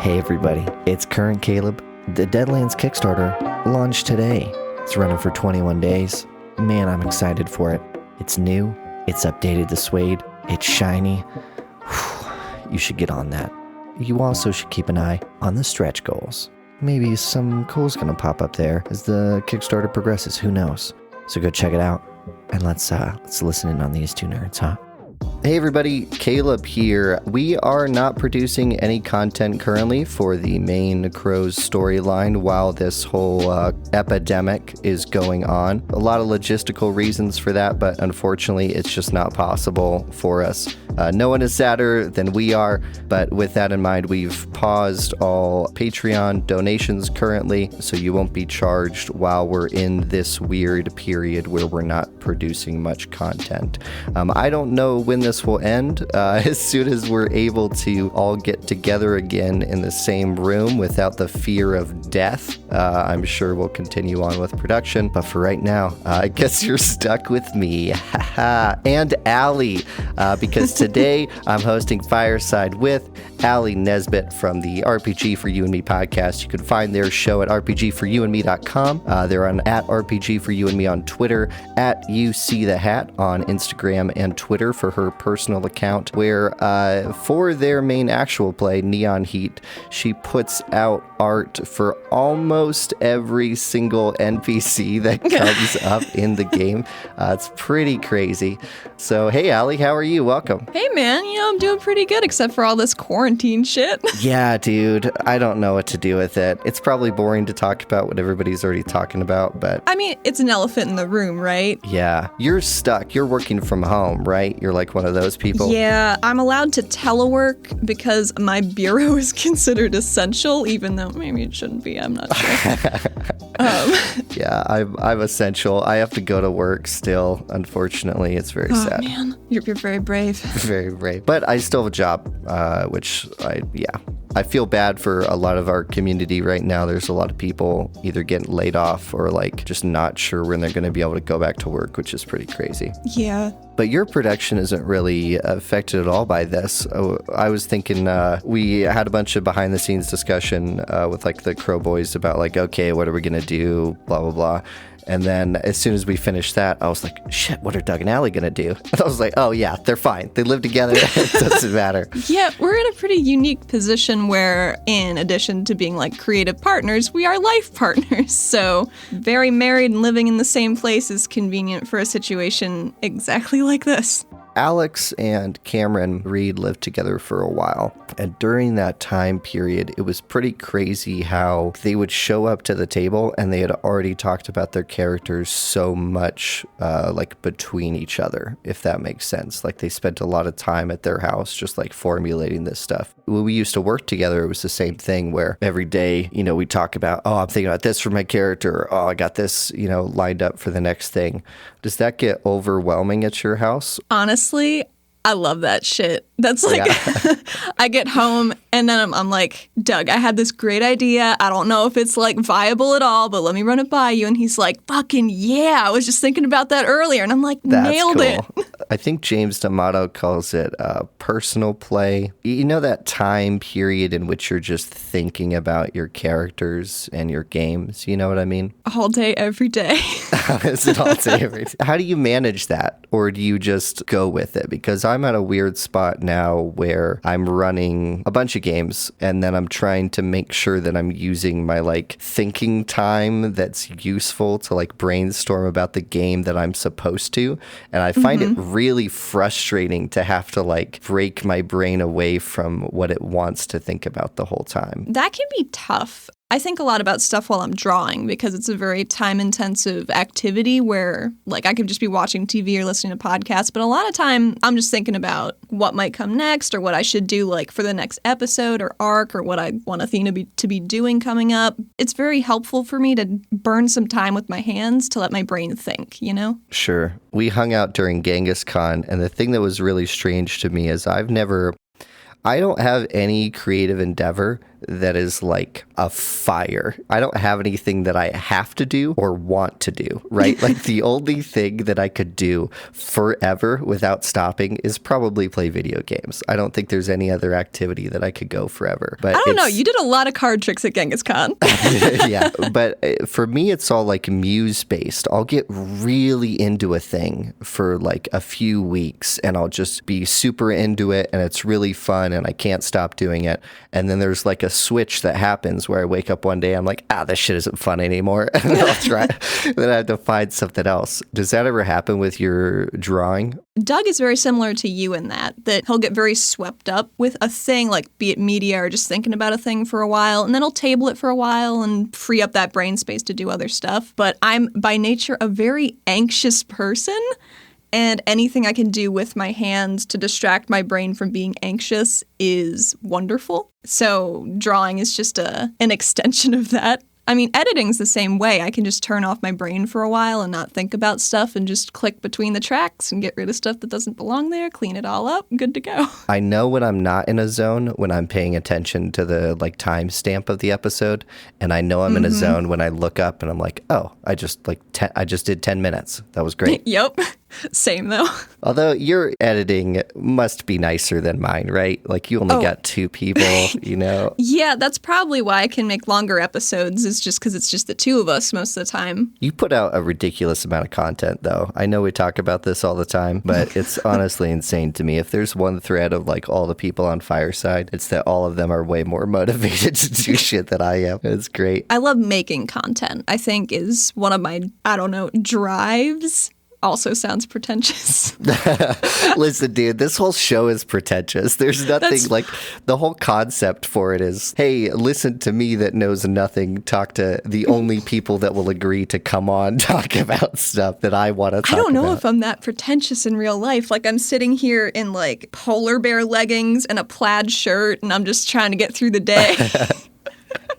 Hey everybody, it's Current Caleb. The Deadlands Kickstarter launched today. It's running for 21 days. Man, I'm excited for it. It's new, it's updated the suede, it's shiny. Whew, you should get on that. You also should keep an eye on the stretch goals. Maybe some cool's gonna pop up there as the Kickstarter progresses, who knows? So go check it out, and let's listen in on these two nerds, huh? Hey everybody, Caleb here. We are not producing any content currently for the main Crows storyline while this whole epidemic is going on. A lot of logistical reasons for that, but unfortunately it's just not possible for us. No one is sadder than we are, but with that in mind, we've paused all Patreon donations currently, so you won't be charged while we're in this weird period where we're not producing much content. I don't know when this will end. As soon as we're able to all get together again in the same room without the fear of death, I'm sure we'll continue on with production. But for right now, I guess you're stuck with me. And Alli, because today I'm hosting Fireside with Alli Nesbit from the RPG for You and Me podcast. You can find their show at rpgforyouandme.com. They're on at RPG for You and Me on Twitter, at UCTheHat on Instagram and Twitter for her personal account, where for their main actual play, Neon Heat, she puts out art for almost every single NPC that comes up in the game. It's pretty crazy. So, hey, Alli, how are you? Welcome. Hey, man. I'm doing pretty good, except for all this quarantine shit. Yeah, dude. I don't know what to do with it. It's probably boring to talk about what everybody's already talking about, but... I mean, it's an elephant in the room, right? Yeah. You're stuck. You're working from home, right? You're like one of those people? Yeah. I'm allowed to telework because my bureau is considered essential, even though maybe it shouldn't be. I'm not sure. Yeah, I'm essential. I have to go to work still, unfortunately. It's very sad. Oh, man. You're very brave. Very brave. But I still have a job, which I feel bad for a lot of our community right now. There's a lot of people either getting laid off or like just not sure when they're going to be able to go back to work, which is pretty crazy. Yeah. But your production isn't really affected at all by this. I was thinking we had a bunch of behind the scenes discussion with like the Crow Boys about like, okay, what are we going to do? Blah, blah, blah. And then as soon as we finished that, I was like, shit, what are Doug and Alli going to do? And I was like, oh, yeah, they're fine. They live together. It doesn't matter. Yeah, we're in a pretty unique position where, in addition to being like creative partners, we are life partners. So very married and living in the same place is convenient for a situation exactly like this. Alex and Cameron Reed lived together for a while, and during that time period, it was pretty crazy how they would show up to the table and they had already talked about their characters so much, like between each other, if that makes sense. Like they spent a lot of time at their house just like formulating this stuff. When we used to work together, it was the same thing where every day, we talk about, oh, I'm thinking about this for my character. Oh, I got this, lined up for the next thing. Does that get overwhelming at your house? Honestly, I love that shit. That's like, yeah. I get home and then I'm like, Doug, I had this great idea. I don't know if it's like viable at all, but let me run it by you. And he's like, fucking yeah, I was just thinking about that earlier. And I'm like, nailed it. I think James D'Amato calls it personal play. You know that time period in which you're just thinking about your characters and your games? You know what I mean? All day, every day. Is it all day, every day? How do you manage that? Or do you just go with it? Because I'm at a weird spot now where I'm running a bunch of games and then I'm trying to make sure that I'm using my like thinking time that's useful to like brainstorm about the game that I'm supposed to. And I find it really frustrating to have to like break my brain away from what it wants to think about the whole time. That can be tough. I think a lot about stuff while I'm drawing because it's a very time-intensive activity where, like, I could just be watching TV or listening to podcasts, but a lot of time I'm just thinking about what might come next or what I should do, like, for the next episode or arc or what I want Athena to be doing coming up. It's very helpful for me to burn some time with my hands to let my brain think, Sure. We hung out during Genghis Khan, and the thing that was really strange to me is I don't have any creative endeavor that is like a fire. I don't have anything that I have to do or want to do, right? Like the only thing that I could do forever without stopping is probably play video games. I don't think there's any other activity that I could go forever. But I don't know. You did a lot of card tricks at Genghis Khan. Yeah, but for me, it's all like muse-based. I'll get really into a thing for like a few weeks and I'll just be super into it and it's really fun and I can't stop doing it. And then there's like a switch that happens where I wake up one day, I'm like, this shit isn't fun anymore. And then I'll try. Then I have to find something else. Does that ever happen with your drawing? Doug is very similar to you in that he'll get very swept up with a thing, like be it media or just thinking about a thing for a while, and then he'll table it for a while and free up that brain space to do other stuff. But I'm by nature a very anxious person, and anything I can do with my hands to distract my brain from being anxious is wonderful. So drawing is just an extension of that. I mean, editing's the same way. I can just turn off my brain for a while and not think about stuff and just click between the tracks and get rid of stuff that doesn't belong there, clean it all up, good to go. I know when I'm not in a zone, when I'm paying attention to the like timestamp of the episode, and I know I'm in a zone when I look up and I'm like, I just did 10 minutes. That was great. Yep. Same though. Although your editing must be nicer than mine, right? Like you only got 2 people, you know? Yeah, that's probably why I can make longer episodes, is just because it's just the 2 of us most of the time. You put out a ridiculous amount of content, though. I know we talk about this all the time, but it's honestly insane to me. If there's one thread of like all the people on Fireside, it's that all of them are way more motivated to do shit than I am. It's great. I love making content, I think is one of my, drives. Also sounds pretentious. Listen, dude, this whole show is pretentious. There's nothing like the whole concept for it is, hey, listen to me that knows nothing, talk to the only people that will agree to come on, talk about stuff that I want to talk about. I don't know if I'm that pretentious in real life. Like I'm sitting here in like polar bear leggings and a plaid shirt and I'm just trying to get through the day.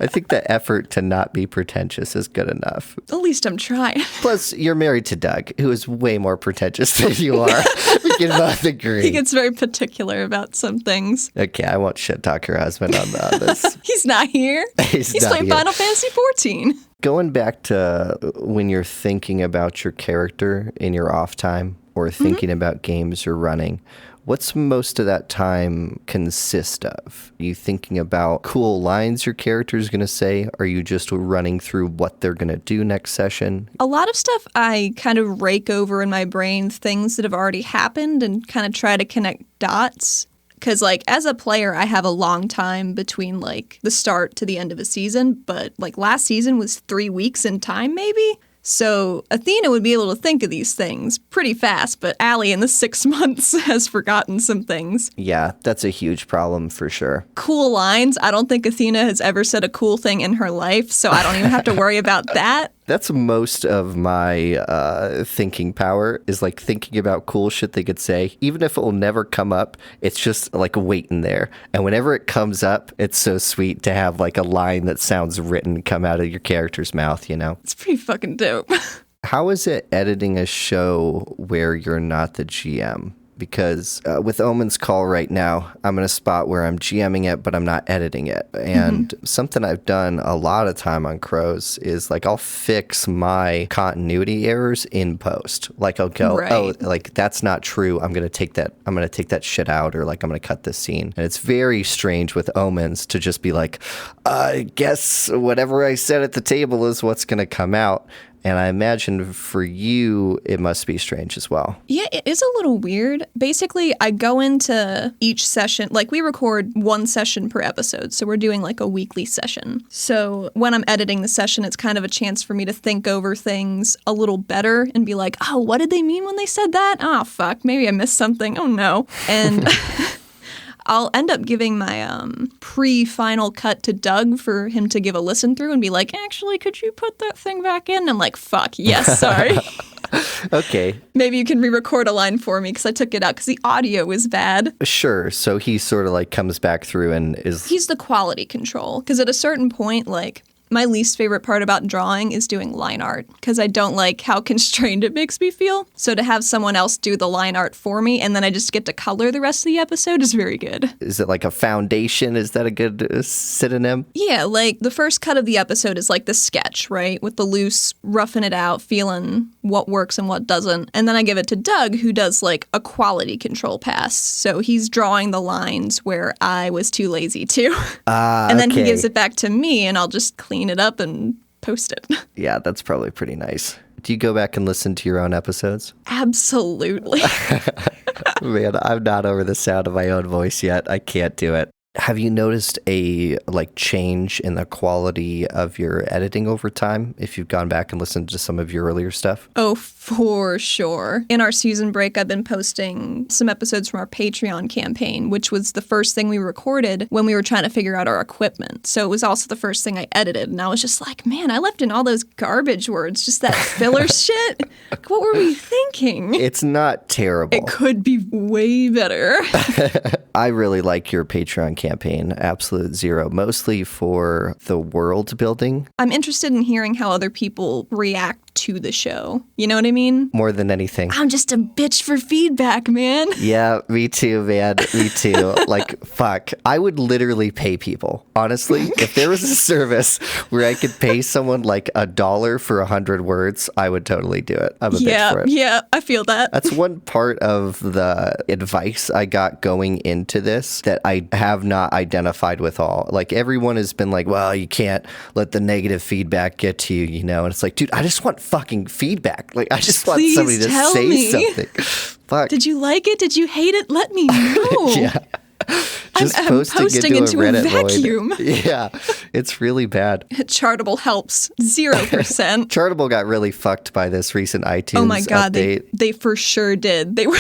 I think the effort to not be pretentious is good enough. At least I'm trying. Plus, you're married to Doug, who is way more pretentious than you are. We can both agree. He gets very particular about some things. Okay, I won't shit talk your husband on this. He's not here. He's playing Final Fantasy 14. Going back to when you're thinking about your character in your off time or thinking about games you're running, what's most of that time consist of? Are you thinking about cool lines your character is going to say? Are you just running through what they're going to do next session? A lot of stuff I kind of rake over in my brain, things that have already happened, and kind of try to connect dots. Because, like, as a player, I have a long time between, like, the start to the end of a season. But, like, last season was 3 weeks in time, maybe? So Athena would be able to think of these things pretty fast, but Alli in the 6 months has forgotten some things. Yeah, that's a huge problem for sure. Cool lines. I don't think Athena has ever said a cool thing in her life, so I don't even have to worry about that. That's most of my thinking power is like thinking about cool shit they could say. Even if it will never come up, it's just like waiting there. And whenever it comes up, it's so sweet to have like a line that sounds written come out of your character's mouth, you know? It's pretty fucking dope. How is it editing a show where you're not the GM? Because with Omen's Call right now, I'm in a spot where I'm GMing it, but I'm not editing it. And something I've done a lot of time on Crows is like I'll fix my continuity errors in post. Like I'll go, like that's not true. I'm gonna take that shit out, or like I'm gonna cut this scene. And it's very strange with Omens to just be like, I guess whatever I said at the table is what's gonna come out. And I imagine for you, it must be strange as well. Yeah, it is a little weird. Basically, I go into each session, like we record 1 session per episode, so we're doing like a weekly session. So when I'm editing the session, it's kind of a chance for me to think over things a little better and be like, oh, what did they mean when they said that? Oh, fuck, maybe I missed something. Oh, no. And I'll end up giving my pre-final cut to Doug for him to give a listen through and be like, actually, could you put that thing back in? And I'm like, fuck, yes, sorry. Okay. Maybe you can re-record a line for me because I took it out because the audio was bad. Sure. So he sort of like comes back through and is... He's the quality control because at a certain point, like... My least favorite part about drawing is doing line art because I don't like how constrained it makes me feel. So to have someone else do the line art for me and then I just get to color the rest of the episode is very good. Is it like a foundation? Is that a good synonym? Yeah, like the first cut of the episode is like the sketch, right? With the loose, roughing it out, feeling what works and what doesn't. And then I give it to Doug, who does like a quality control pass. So he's drawing the lines where I was too lazy to. And then he gives it back to me and I'll just clean it up and post it. Yeah, that's probably pretty nice. Do you go back and listen to your own episodes? Absolutely. Man, I'm not over the sound of my own voice yet. I can't do it. Have you noticed a change in the quality of your editing over time if you've gone back and listened to some of your earlier stuff? Oh, for sure. In our season break, I've been posting some episodes from our Patreon campaign, which was the first thing we recorded when we were trying to figure out our equipment. So it was also the first thing I edited. And I was just like, man, I left in all those garbage words, just that filler shit. What were we thinking? It's not terrible. It could be way better. I really like your Patreon campaign, Absolute Zero, mostly for the world building. I'm interested in hearing how other people react to the show. You know what I mean? More than anything. I'm just a bitch for feedback, man. Yeah, me too, man. Me too. Fuck. I would literally pay people. Honestly, if there was a service where I could pay someone like $1 for 100 words, I would totally do it. I'm a bitch for it. Yeah, I feel that. That's one part of the advice I got going into this that I have not identified with all. Like, everyone has been like, well, you can't let the negative feedback get to you, you know? And it's like, dude, I just want fucking feedback. Like, I just want somebody to say something. Fuck. Did you like it? Did you hate it? Let me know. Yeah. Just I'm posting into a vacuum. Yeah, it's really bad. Chartable helps 0%. Chartable got really fucked by this recent iTunes Oh my god, update. they for sure did. They were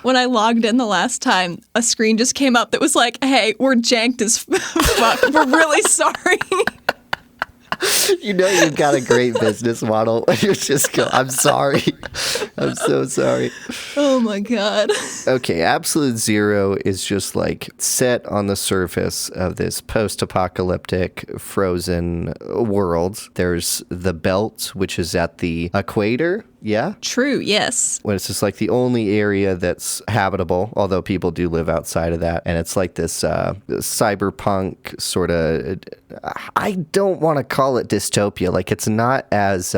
when I logged in the last time, a screen just came up that was like, "Hey, we're janked as fuck. We're really sorry." You know you've got a great business model. You're just go, I'm sorry. I'm so sorry. Oh my god. Okay, Absolute Zero is just like set on the surface of this post-apocalyptic frozen world. There's the belt, which is at the equator. Yeah? True, yes. When it's just like the only area that's habitable, although people do live outside of that. And it's like this cyberpunk sort of, I don't want to call it dystopia. Like, it's not as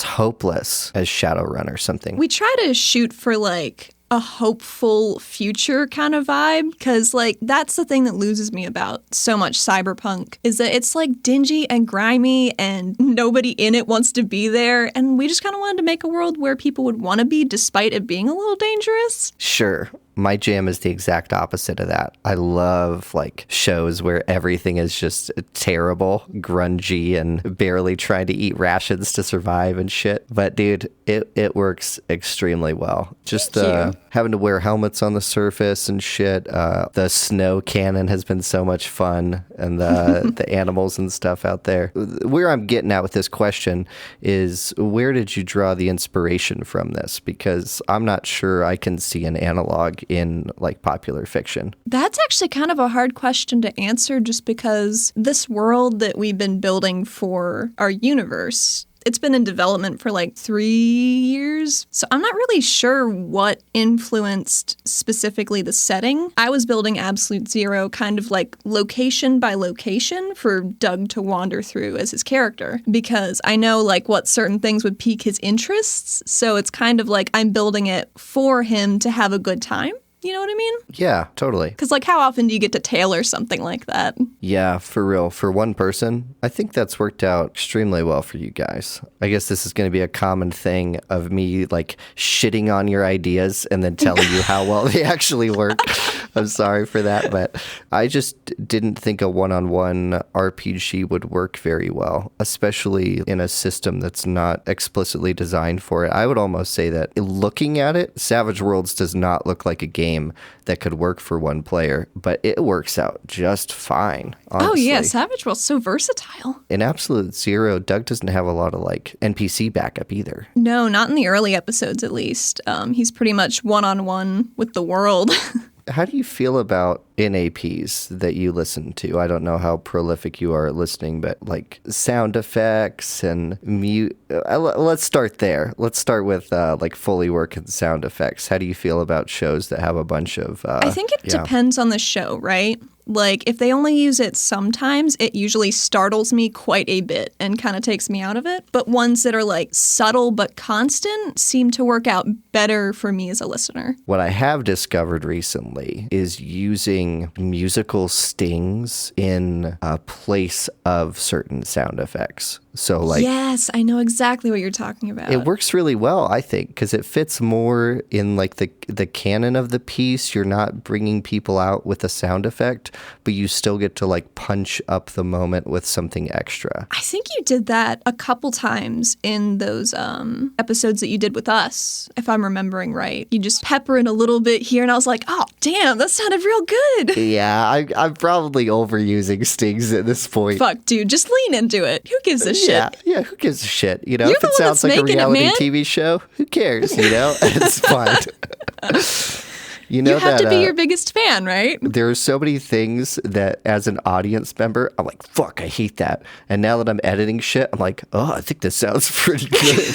hopeless as Shadowrun or something. We try to shoot for like a hopeful future kind of vibe, because like that's the thing that loses me about so much cyberpunk is that it's like dingy and grimy and nobody in it wants to be there, and we just kind of wanted to make a world where people would want to be despite it being a little dangerous. Sure. My jam is the exact opposite of that. I love like shows where everything is just terrible, grungy, and barely trying to eat rations to survive and shit. But dude, it works extremely well. Just having to wear helmets on the surface and shit. The snow cannon has been so much fun, and the animals and stuff out there. Where I'm getting at with this question is, where did you draw the inspiration from this? Because I'm not sure I can see an analog in like popular fiction. That's actually kind of a hard question to answer, just because this world that we've been building for our universe, it's been in development for like 3 years. So I'm not really sure what influenced specifically the setting. I was building Absolute Zero kind of like location by location for Doug to wander through as his character, because I know like what certain things would pique his interests. So it's kind of like I'm building it for him to have a good time. You know what I mean? Yeah, totally. Because, like, how often do you get to tailor something like that? Yeah, for real. For one person, I think that's worked out extremely well for you guys. I guess this is going to be a common thing of me, like, shitting on your ideas and then telling you how well they actually work. I'm sorry for that, but I just didn't think a one-on-one RPG would work very well, especially in a system that's not explicitly designed for it. I would almost say that looking at it, Savage Worlds does not look like a game that could work for one player, but it works out just fine, honestly. Oh yeah, Savage World's so versatile. In Absolute Zero, Doug doesn't have a lot of like NPC backup either. No, not in the early episodes at least. He's pretty much one-on-one with the world. How do you feel about NAPs that you listen to? I don't know how prolific you are at listening, but like sound effects and mute. Let's start there. Let's start with like fully working sound effects. How do you feel about shows that have a bunch of... I think it depends on the show, right? Like, if they only use it sometimes, it usually startles me quite a bit and kind of takes me out of it. But ones that are, like, subtle but constant seem to work out better for me as a listener. What I have discovered recently is using musical stings in place of certain sound effects. So, like... Yes, I know exactly what you're talking about. It works really well, I think, because it fits more in, like, the canon of the piece. You're not bringing people out with a sound effect, but you still get to like punch up the moment with something extra. I think you did that a couple times in those episodes that you did with us, if I'm remembering right. You just pepper in a little bit here, and I was like, oh, damn, that sounded real good. Yeah, I'm probably overusing stings at this point. Fuck, dude, just lean into it. Who gives a shit? Yeah, who gives a shit? You know, You're if it sounds like a reality TV show, who cares? You know, it's fine. You have to be your biggest fan, right? There are so many things that as an audience member, I'm like, fuck, I hate that. And now that I'm editing shit, I'm like, oh, I think this sounds pretty good.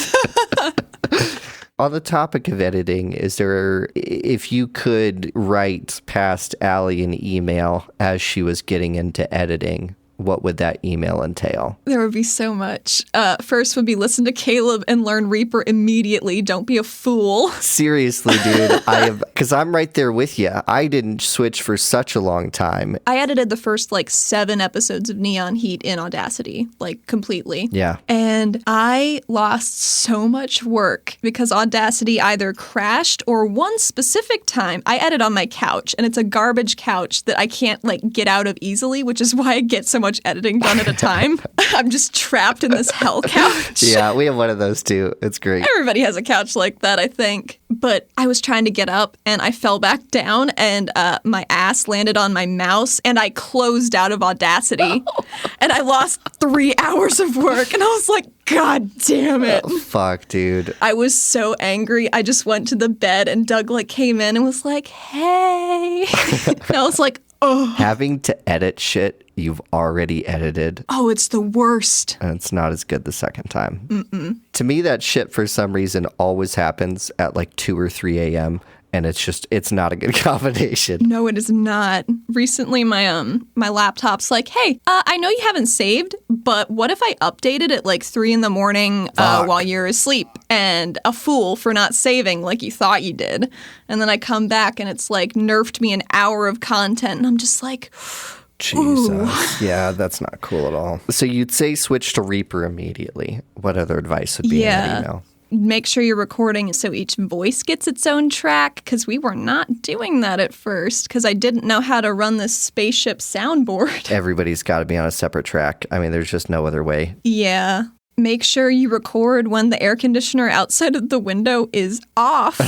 On the topic of editing, if you could write past Alli an email as she was getting into editing, what would that email entail? There would be so much. First would be listen to Caleb and learn Reaper immediately. Don't be a fool. Seriously, dude. Because I'm right there with you. I didn't switch for such a long time. I edited the first 7 episodes of Neon Heat in Audacity, completely. Yeah. And I lost so much work because Audacity either crashed or one specific time I edit on my couch, and it's a garbage couch that I can't get out of easily, which is why I get so much editing done at a time. I'm just trapped in this hell couch. Yeah, we have one of those too. It's great. Everybody has a couch like that, I think. But I was trying to get up and I fell back down and my ass landed on my mouse and I closed out of Audacity. And I lost 3 hours of work and I was like, God damn it. Oh, fuck, dude. I was so angry. I just went to the bed and Doug came in and was like, hey. And I was like, oh. Having to edit shit you've already edited. Oh, it's the worst. And it's not as good the second time. Mm-mm. To me, that shit for some reason always happens at 2 or 3 a.m. And it's not a good combination. No, it is not. Recently, my laptop's like, hey, I know you haven't saved, but what if I updated at 3 in the morning while you're asleep? And a fool for not saving like you thought you did. And then I come back and it's nerfed me an hour of content. And I'm just like... Jesus. Ooh. Yeah, that's not cool at all. So you'd say switch to Reaper immediately. What other advice would be in that email? Make sure you're recording so each voice gets its own track, because we were not doing that at first, because I didn't know how to run this spaceship soundboard. Everybody's got to be on a separate track. I mean, there's just no other way. Yeah. Make sure you record when the air conditioner outside of the window is off.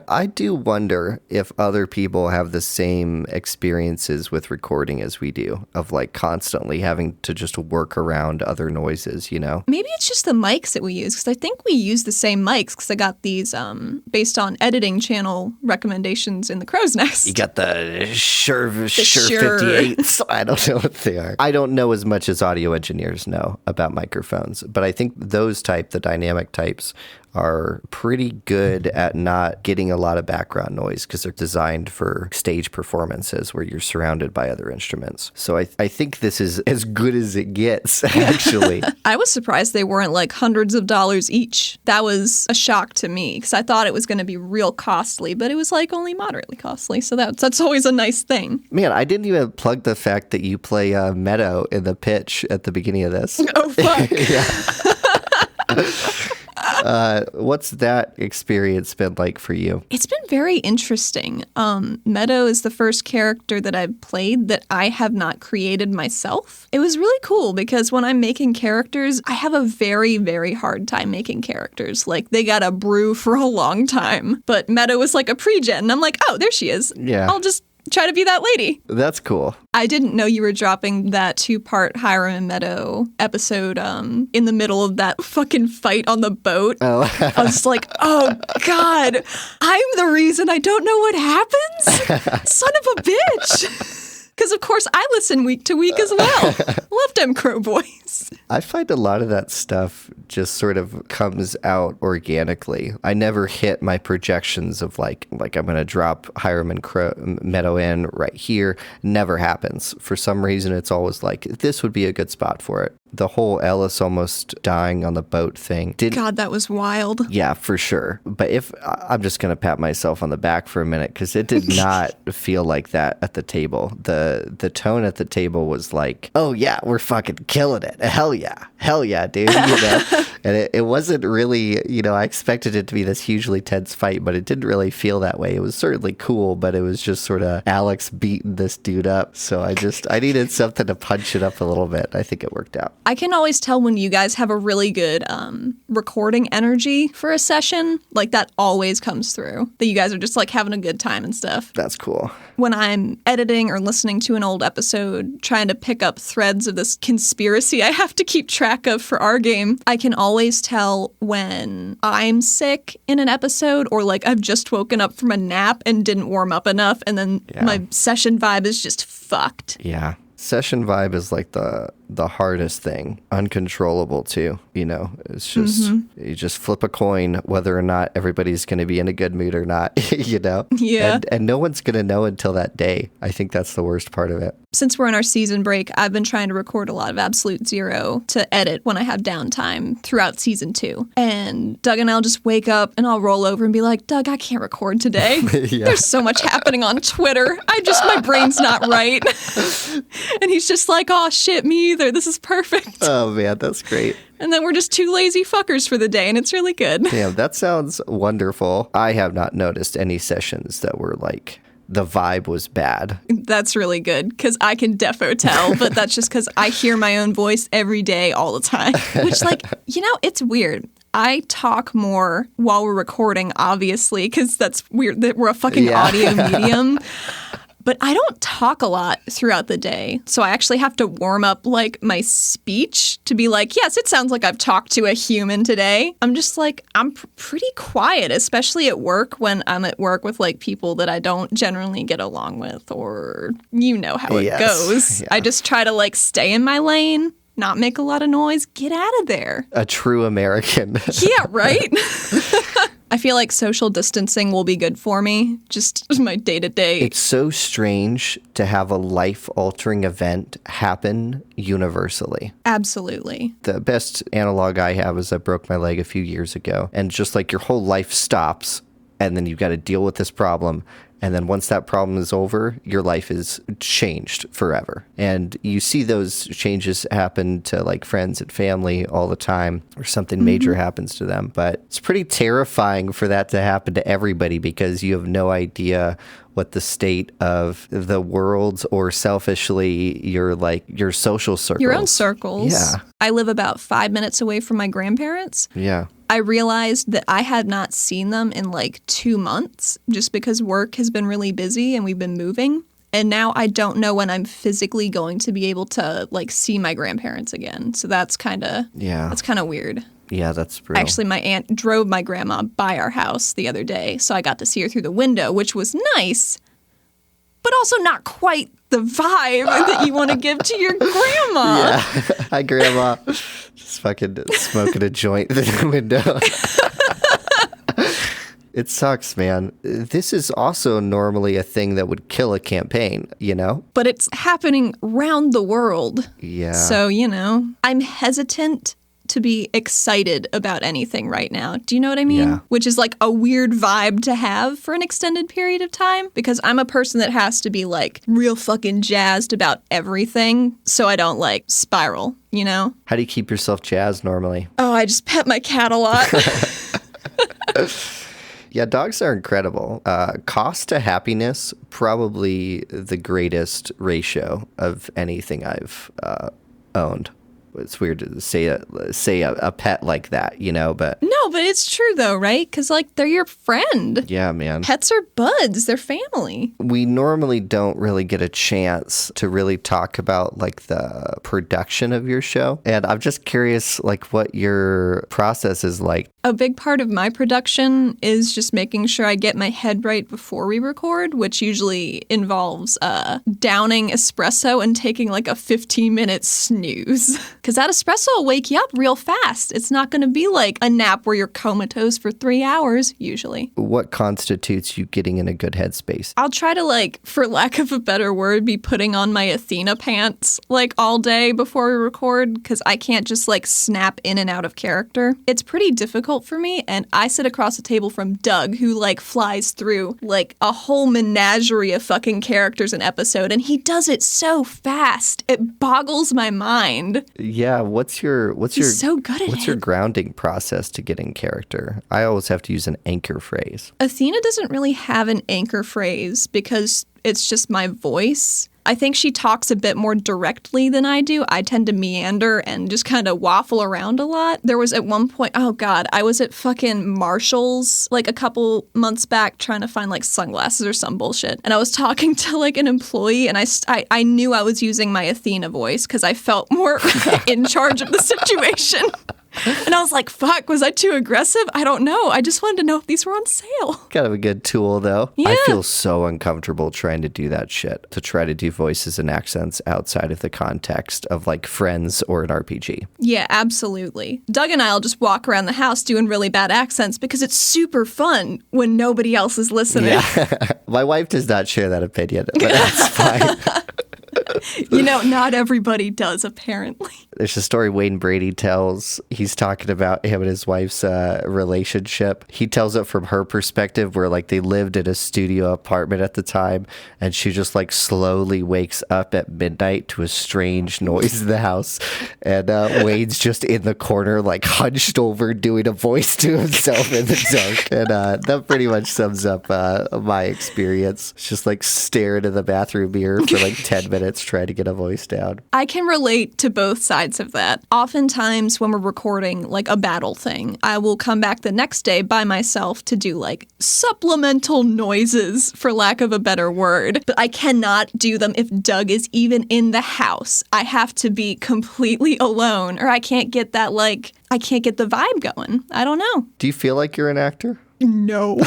I do wonder if other people have the same experiences with recording as we do, of constantly having to just work around other noises, you know? Maybe it's just the mics that we use, because I think we use the same mics, because I got these based on editing channel recommendations in the Crow's Nest. You got the Shure 58s. I don't know what they are. I don't know as much as audio engineers know about microphones, but I think those the dynamic types, are pretty good at not getting a lot of background noise because they're designed for stage performances where you're surrounded by other instruments. So I think this is as good as it gets, actually. I was surprised they weren't hundreds of dollars each. That was a shock to me because I thought it was going to be real costly, but it was only moderately costly. So that's always a nice thing. Man, I didn't even plug the fact that you play Meadow in the pitch at the beginning of this. Oh, fuck. What's that experience been like for you? It's been very interesting. Meadow is the first character that I've played that I have not created myself. It was really cool because when I'm making characters, I have a very, very hard time making characters. They gotta brew for a long time. But Meadow was a pre-gen, and I'm like, oh, there she is. Yeah. I'll just try to be that lady. That's cool. I didn't know you were dropping that 2-part Hiram and Meadow episode in the middle of that fucking fight on the boat. Oh. I was like, oh, God, I'm the reason I don't know what happens? Son of a bitch. Because, of course, I listen week to week as well. Love them Crow Boys. I find a lot of that stuff just sort of comes out organically. I never hit my projections of like I'm going to drop Hiram and Meadow in right here. Never happens. For some reason, it's always like, this would be a good spot for it. The whole Ellis almost dying on the boat thing. God, that was wild. Yeah, for sure. But I'm just going to pat myself on the back for a minute because it did not feel like that at the table. The tone at the table was like, oh yeah, we're fucking killing it. Hell yeah, dude. And it wasn't really, I expected it to be this hugely tense fight, but it didn't really feel that way. It was certainly cool, but it was just sort of Alex beating this dude up. So I needed something to punch it up a little bit. I think it worked out. I can always tell when you guys have a really good recording energy for a session. Like, that always comes through. That you guys are just, like, having a good time and stuff. That's cool. When I'm editing or listening to an old episode, trying to pick up threads of this conspiracy I have to keep track of for our game, I can always tell when I'm sick in an episode or, like, I've just woken up from a nap and didn't warm up enough, and then my session vibe is just fucked. Yeah. Session vibe is like the hardest thing, uncontrollable too. It's just you just flip a coin whether or not everybody's going to be in a good mood or not. Yeah. And no one's going to know until that day. I think that's the worst part of it. Since we're in our season break, I've been trying to record a lot of Absolute Zero to edit when I have downtime throughout season 2. And Doug and I'll just wake up and I'll roll over and be like, Doug, I can't record today. Yeah. There's so much happening on Twitter. My brain's not right. And he's just like, oh shit, me either. This is perfect. Oh man, that's great. And then we're just 2 lazy fuckers for the day, and it's really good. Damn, that sounds wonderful. I have not noticed any sessions that were like, the vibe was bad. That's really good, because I can defo tell, but that's just because I hear my own voice every day, all the time. Which, it's weird. I talk more while we're recording, obviously, because that's weird that we're a fucking audio medium. But I don't talk a lot throughout the day. So I actually have to warm up like my speech to be like, yes, it sounds like I've talked to a human today. I'm just like, I'm pretty quiet, especially at work when I'm at work with like people that I don't generally get along with, or how it goes. Yeah. I just try to like stay in my lane, not make a lot of noise, get out of there. A true American. Yeah, right? I feel like social distancing will be good for me, just my day-to-day. It's so strange to have a life-altering event happen universally. Absolutely. The best analog I have is I broke my leg a few years ago, and just like your whole life stops, and then you've got to deal with this problem. And then once that problem is over, your life is changed forever. And you see those changes happen to like friends and family all the time, or something major happens to them. But it's pretty terrifying for that to happen to everybody because you have no idea what the state of the world, or selfishly your social circles. Your own circles. Yeah. I live about 5 minutes away from my grandparents. Yeah. I realized that I had not seen them in like 2 months just because work has been really busy and we've been moving. And now I don't know when I'm physically going to be able to like see my grandparents again. So that's kind of weird. Yeah, that's brutal. Actually, my aunt drove my grandma by our house the other day, so I got to see her through the window, which was nice, but also not quite the vibe that you want to give to your grandma. Yeah. Hi, Grandma. Just fucking smoking a joint through the window. It sucks, man. This is also normally a thing that would kill a campaign, But it's happening around the world. Yeah. So, I'm hesitant to be excited about anything right now. Do you know what I mean? Yeah. Which is like a weird vibe to have for an extended period of time, because I'm a person that has to be like real fucking jazzed about everything so I don't like spiral, How do you keep yourself jazzed normally? Oh, I just pet my cat a lot. Yeah, dogs are incredible. Cost to happiness, probably the greatest ratio of anything I've owned. It's weird to say a pet like that, but... No, No, but it's true though, right? Because like they're your friend. Yeah, man. Pets are buds. They're family. We normally don't really get a chance to really talk about like the production of your show. And I'm just curious like what your process is like. A big part of my production is just making sure I get my head right before we record, which usually involves downing espresso and taking like a 15-minute snooze. Because that espresso will wake you up real fast. It's not going to be like a nap where you're comatose for 3 hours, usually. What constitutes you getting in a good headspace? I'll try to like, for lack of a better word, be putting on my Athena pants like all day before we record because I can't just like snap in and out of character. It's pretty difficult for me, and I sit across the table from Doug, who like flies through like a whole menagerie of fucking characters an episode, and he does it so fast. It boggles my mind. Yeah, He's so good at what's it. your grounding process to get in character? I always have to use an anchor phrase. Athena doesn't really have an anchor phrase because it's just my voice. I think she talks a bit more directly than I do. I tend to meander and just kind of waffle around a lot. There was at one point, oh God, I was at fucking Marshall's like a couple months back trying to find like sunglasses or some bullshit. And I was talking to like an employee and I knew I was using my Athena voice because I felt more in charge of the situation. And I was like, fuck, was I too aggressive? I don't know. I just wanted to know if these were on sale. Kind of a good tool, though. Yeah. I feel so uncomfortable trying to do that shit, to try to do voices and accents outside of the context of like Friends or an RPG. Yeah, absolutely. Doug and I will just walk around the house doing really bad accents because it's super fun when nobody else is listening. Yeah. My wife does not share that opinion, but that's fine. You know, not everybody does, apparently. There's a story Wayne Brady tells. He's talking about him and his wife's relationship. He tells it from her perspective where like they lived in a studio apartment at the time, and she just like slowly wakes up at midnight to a strange noise in the house. And Wayne's just in the corner like hunched over doing a voice to himself in the dark. And that pretty much sums up my experience. It's just like staring in the bathroom mirror for like 10 minutes trying to get a voice down. I can relate to both sides of that. Oftentimes when we're recording like a battle thing, I will come back the next day by myself to do like supplemental noises, for lack of a better word. But I cannot do them if Doug is even in the house. I have to be completely alone or I can't get that like, I can't get the vibe going. I don't know. Do you feel like you're an actor? No.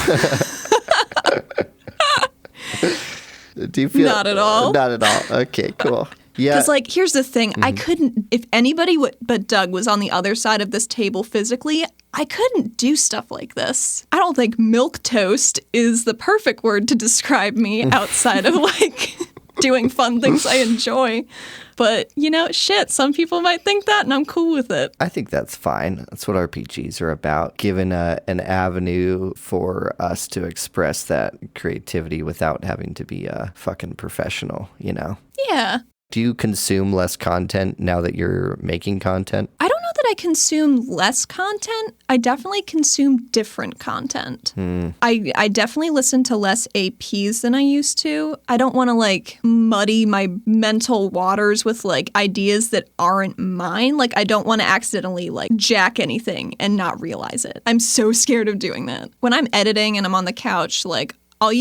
Do you feel Not at all. Not at all. Okay, cool. Yeah. Because, like, here's the thing. I couldn't, if anybody but Doug was on the other side of this table physically, I couldn't do stuff like this. I don't think milquetoast is the perfect word to describe me outside of, like, doing fun things I enjoy. But, you know, shit, some people might think that, and I'm cool with it. I think that's fine. That's what RPGs are about, given an avenue for us to express that creativity without having to be a fucking professional, you know? Yeah. Do you consume less content now that you're making content? I don't know that I consume less content. I definitely consume different content. I definitely listen to less APs than I used to. I don't want to like muddy my mental waters with like ideas that aren't mine. Like I don't want to accidentally like jack anything and not realize it. I'm so scared of doing that. When I'm editing and I'm on the couch, like I'll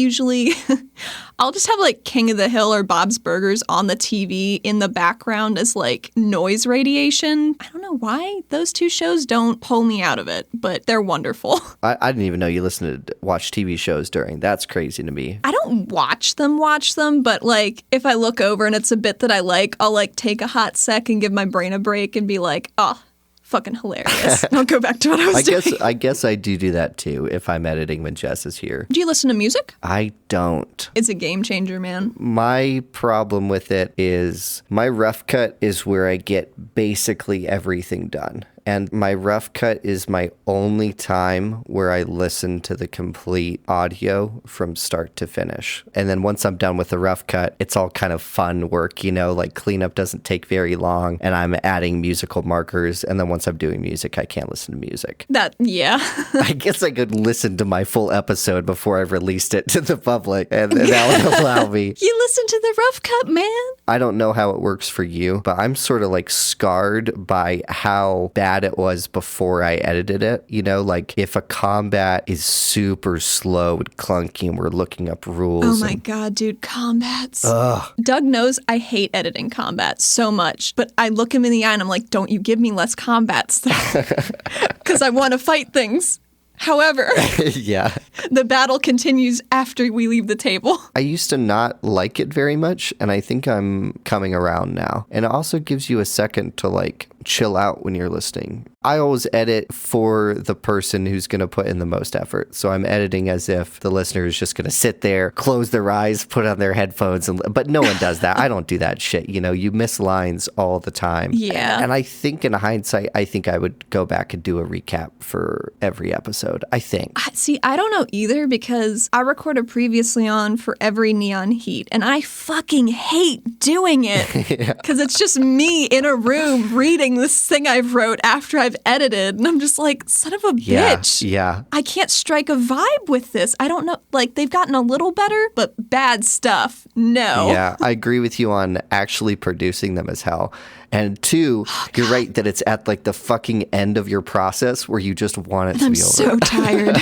just have like King of the Hill or Bob's Burgers on the TV in the background as like noise radiation. I don't know why those two shows don't pull me out of it, but they're wonderful. I didn't even know you listened to watch TV shows during. That's crazy to me. I don't watch them, but like if I look over and it's a bit that I like, I'll like take a hot sec and give my brain a break and be like, oh, fucking hilarious. I'll go back to what I was doing. I guess I do that too if I'm editing when Jess is here. Do you listen to music? I don't. It's a game changer, man. My problem with it is my rough cut is where I get basically everything done. And my rough cut is my only time where I listen to the complete audio from start to finish. And then once I'm done with the rough cut, it's all kind of fun work, you know, like cleanup doesn't take very long and I'm adding musical markers. And then once I'm doing music, I can't listen to music. Yeah. I guess I could listen to my full episode before I've released it to the public and that would allow me. You listen to the rough cut, man. I don't know how it works for you, but I'm sort of like scarred by how bad bad it was before I edited it. You know, like if a combat is super slow and clunky and we're looking up rules. Oh my God, dude, combats. Ugh. Doug knows I hate editing combats so much, but I look him in the eye and I'm like, don't you give me less combats because I want to fight things. However, yeah, the battle continues after we leave the table. I used to not like it very much, and I think I'm coming around now. And it also gives you a second to like chill out when you're listening. I always edit for the person who's going to put in the most effort. So I'm editing as if the listener is just going to sit there, close their eyes, put on their headphones. But no one does that. I don't do that shit. You know, you miss lines all the time. Yeah. And I think in hindsight, I think I would go back and do a recap for every episode. I think. See, I don't know either because I recorded previously on for every Neon Heat and I fucking hate doing it because it's just me in a room reading this thing I've wrote after I've edited and I'm just like, son of a bitch. Yeah. I can't strike a vibe with this. I don't know. Like they've gotten a little better, but bad stuff. No. Yeah, I agree with you on actually producing them as hell. And two, you're right that it's at like the fucking end of your process where you just want it to be over. I'm so tired.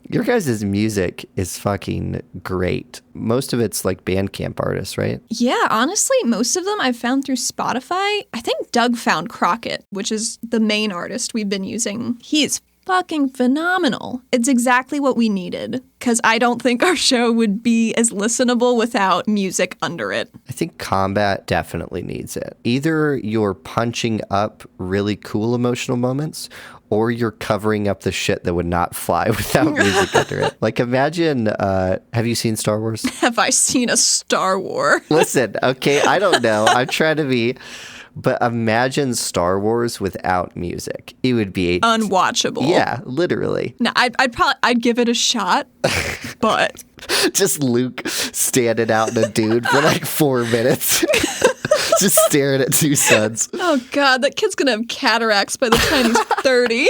Your guys' music is fucking great. Most of it's like Bandcamp artists, right? Yeah, honestly, most of them I've found through Spotify. I think Doug found Crockett, which is the main artist we've been using. He's fucking phenomenal. It's exactly what we needed because I don't think our show would be as listenable without music under it. I think combat definitely needs it. Either you're punching up really cool emotional moments or you're covering up the shit that would not fly without music under it. Like imagine, have you seen Star Wars? Have I seen a Star War? Listen, okay, I don't know. I'm trying to be... But imagine Star Wars without music. It would be unwatchable. Yeah, literally. No, I'd give it a shot, but just Luke standing out in a dune for like 4 minutes. Just staring at two suns. Oh God, that kid's gonna have cataracts by the time he's 30.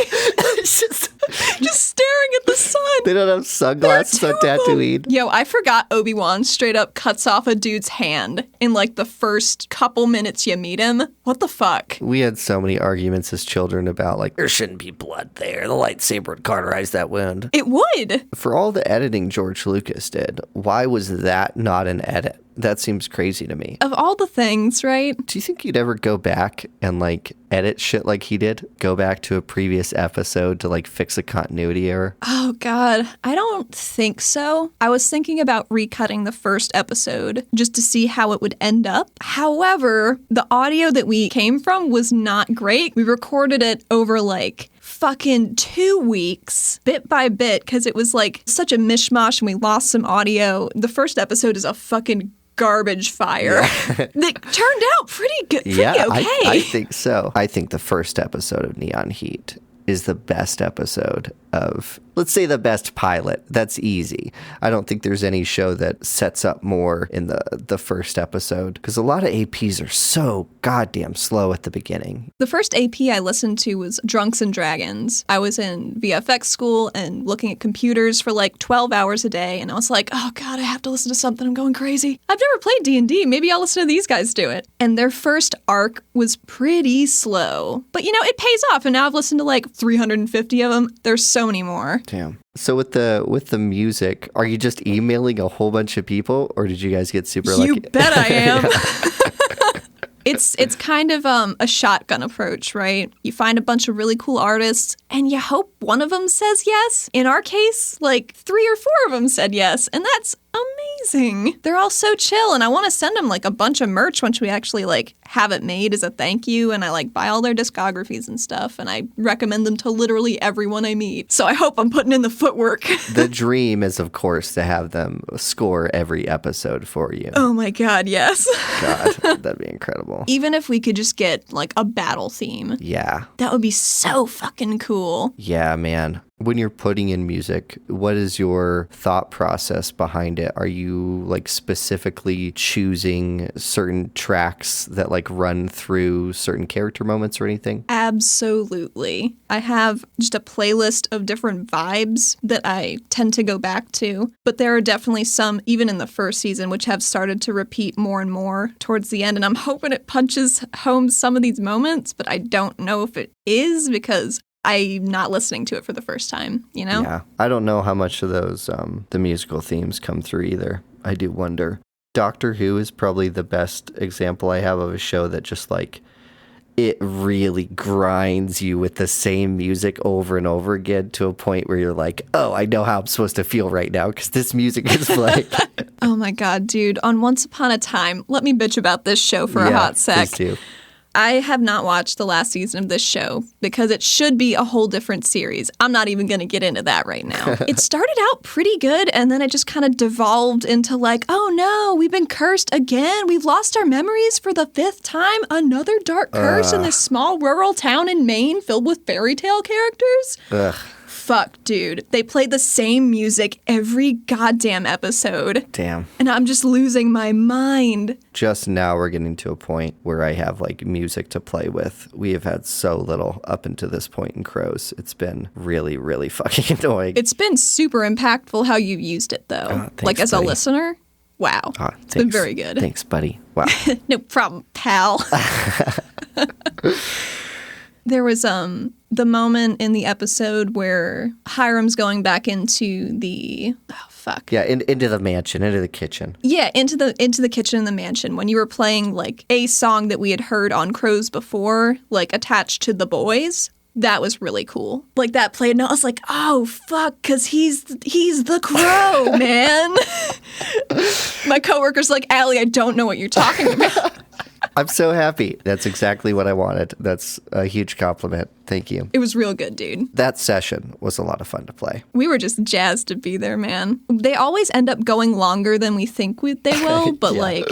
just staring at the sun. They don't have sunglasses on Tatooine. Yo, I forgot Obi-Wan straight up cuts off a dude's hand in like the first couple minutes you meet him. What the fuck? We had so many arguments as children about like, there shouldn't be blood there. The lightsaber would cauterize that wound. It would. For all the editing George Lucas did, why was that not an edit? That seems crazy to me. Of all the things, right? Do you think you'd ever go back and like edit shit like he did? Go back to a previous episode to like fix a continuity error? Oh God, I don't think so. I was thinking about recutting the first episode just to see how it would end up. However, the audio that we came from was not great. We recorded it over like fucking 2 weeks, bit by bit, because it was like such a mishmash and we lost some audio. The first episode is a fucking garbage fire. That turned out pretty good. Okay. I think so. I think the first episode of Neon Heat is the best episode of, let's say, the best pilot. That's easy. I don't think there's any show that sets up more in the first episode because a lot of APs are so goddamn slow at the beginning. The first AP I listened to was Drunks and Dragons. I was in VFX school and looking at computers for like 12 hours a day, and I was like, oh God, I have to listen to something. I'm going crazy. I've never played D&D. Maybe I'll listen to these guys do it. And their first arc was pretty slow. But you know, it pays off, and now I've listened to like 350 of them. There's so many more. Damn. So with the music, are you just emailing a whole bunch of people, or did you guys get super lucky? You bet I am. It's kind of a shotgun approach, right? You find a bunch of really cool artists, and you hope one of them says yes. In our case, like 3 or 4 of them said yes, and that's amazing. They're all so chill, and I want to send them like a bunch of merch once we actually like have it made as a thank you, and I like buy all their discographies and stuff, and I recommend them to literally everyone I meet. So I hope I'm putting in the footwork. The dream is, of course, to have them score every episode for you. Oh my God, yes. God, that'd be incredible. Even if we could just get like a battle theme. Yeah. That would be so fucking cool. Yeah, man. When you're putting in music, what is your thought process behind it? Are you like specifically choosing certain tracks that like run through certain character moments or anything? Absolutely. I have just a playlist of different vibes that I tend to go back to, but there are definitely some, even in the first season, which have started to repeat more and more towards the end, and I'm hoping it punches home some of these moments, but I don't know if it is because I'm not listening to it for the first time, you know? Yeah. I don't know how much of those, the musical themes come through either. I do wonder. Doctor Who is probably the best example I have of a show that just like, it really grinds you with the same music over and over again to a point where you're like, oh, I know how I'm supposed to feel right now because this music is like... Oh my God, dude. On Once Upon a Time, let me bitch about this show for a hot sec. Please do. I have not watched the last season of this show because it should be a whole different series. I'm not even going to get into that right now. It started out pretty good, and then it just kind of devolved into like, oh no, we've been cursed again. We've lost our memories for the 5th time. Another dark curse in this small rural town in Maine filled with fairy tale characters. Ugh. Fuck, dude. They played the same music every goddamn episode. Damn. And I'm just losing my mind. Just now we're getting to a point where I have like music to play with. We have had so little up until this point in Crows. It's been really, really fucking annoying. It's been super impactful how you've used it, though. Thanks, like, as buddy. a listener, wow. It's been very good. Thanks, buddy. Wow. No problem, pal. There was the moment in the episode where Hiram's going back into the Yeah, into the mansion, into the kitchen. Yeah, into the kitchen in the mansion when you were playing like a song that we had heard on Crows before, like attached to The Boys. That was really cool. Like that played and I was like, oh fuck, cause he's the Crow, man. My coworker's like, Alli, I don't know what you're talking about. I'm so happy. That's exactly what I wanted. That's a huge compliment. Thank you. It was real good, dude. That session was a lot of fun to play. We were just jazzed to be there, man. They always end up going longer than we think they will, but like,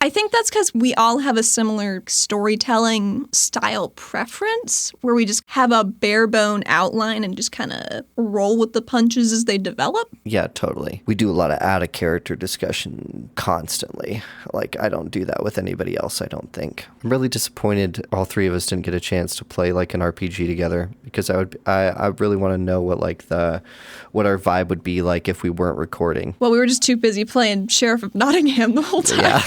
I think that's because we all have a similar storytelling style preference where we just have a bare bone outline and just kind of roll with the punches as they develop. Yeah, totally. We do a lot of out of character discussion constantly. Like, I don't do that with anybody else, I don't think. I'm really disappointed all three of us didn't get a chance to play like an RPG together because I really want to know what what our vibe would be like if we weren't recording. Well, we were just too busy playing Sheriff of Nottingham the whole time. Yeah.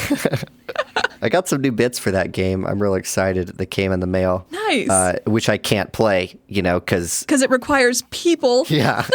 I got some new bits for that game. I'm real excited. They came in the mail. Nice. Which I can't play, because it requires people. Yeah.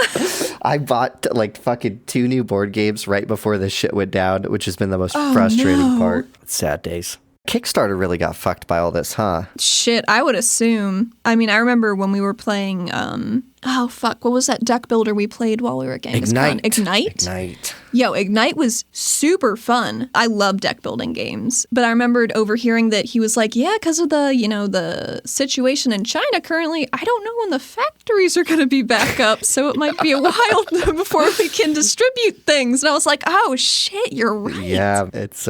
I bought like fucking 2 new board games right before this shit went down, which has been the most frustrating part. Sad days. Kickstarter really got fucked by all this, huh? Shit, I would assume. I mean, I remember when we were playing, what was that deck builder we played while we were at Gamescom? Ignite? Yo, Ignite was super fun. I love deck building games. But I remembered overhearing that he was like, yeah, because of the situation in China currently, I don't know when the factories are going to be back up, so it might be a while before we can distribute things. And I was like, oh shit, you're right. Yeah, it's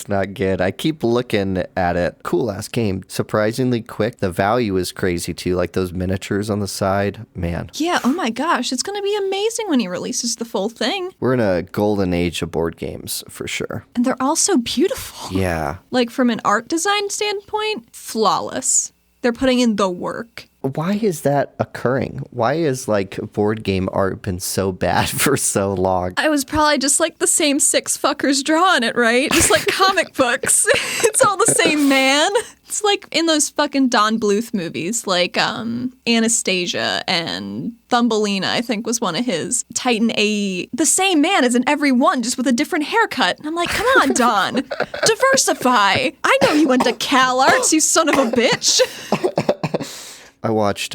not good. I keep looking at it. Cool ass game. Surprisingly quick. The value is crazy too, like those miniatures on the side. Man. Yeah, oh my gosh, it's going to be amazing when he releases the full thing. We're in a golden age of board games, for sure. And they're all so beautiful. Yeah. Like from an art design standpoint, flawless. They're putting in the work. Why is that occurring? Why is like board game art been so bad for so long? I was probably just like the same 6 fuckers drawing it, right? Just like comic books. It's all the same man. It's like in those fucking Don Bluth movies, like Anastasia and Thumbelina, I think was one of his. Titan AE. The same man as in every one, just with a different haircut. And I'm like, come on, Don. Diversify. I know you went to Cal Arts, you son of a bitch. I watched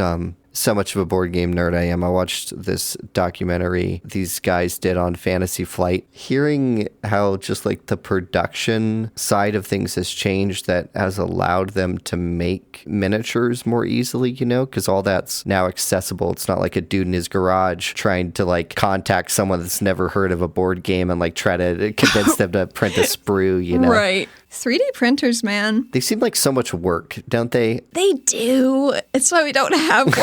so much of a board game nerd I am. I watched this documentary these guys did on Fantasy Flight. Hearing how just like the production side of things has changed that has allowed them to make miniatures more easily, because all that's now accessible. It's not like a dude in his garage trying to like contact someone that's never heard of a board game and like try to convince them to print a sprue, Right. 3D printers, man. They seem like so much work, don't they? They do. It's why we don't have one.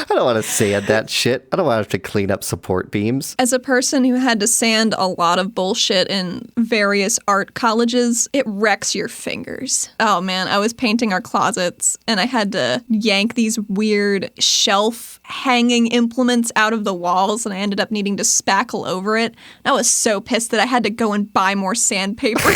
I don't want to sand that shit. I don't want to have to clean up support beams. As a person who had to sand a lot of bullshit in various art colleges, it wrecks your fingers. Oh man, I was painting our closets and I had to yank these weird shelf hanging implements out of the walls and I ended up needing to spackle over it. I was so pissed that I had to go and buy more sandpaper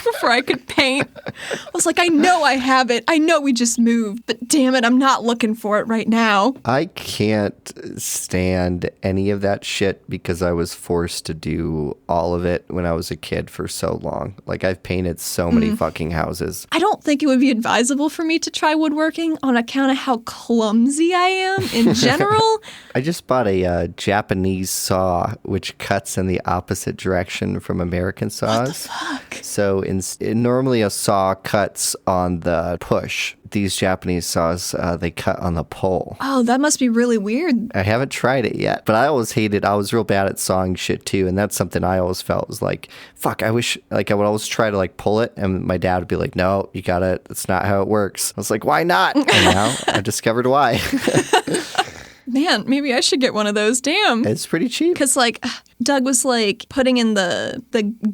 before I could paint. I was like, I know I have it. I know we just moved, but damn it, I'm not looking for it right now. I can't stand any of that shit because I was forced to do all of it when I was a kid for so long. Like, I've painted so many fucking houses. I don't think it would be advisable for me to try woodworking on account of how clumsy I am in general. I just bought a Japanese saw which cuts in the opposite direction from American saws. What the fuck? So normally a saw cuts on the push. These Japanese saws, they cut on the pull. Oh, that must be really weird. I haven't tried it yet, but I always hated, I was real bad at sawing shit too. And that's something I always felt was like, fuck, I wish, like I would always try to like pull it. And my dad would be like, no, you got it. That's not how it works. I was like, why not? And now I've discovered why. Man, maybe I should get one of those. Damn. It's pretty cheap. Because, like, Doug was, like, putting in the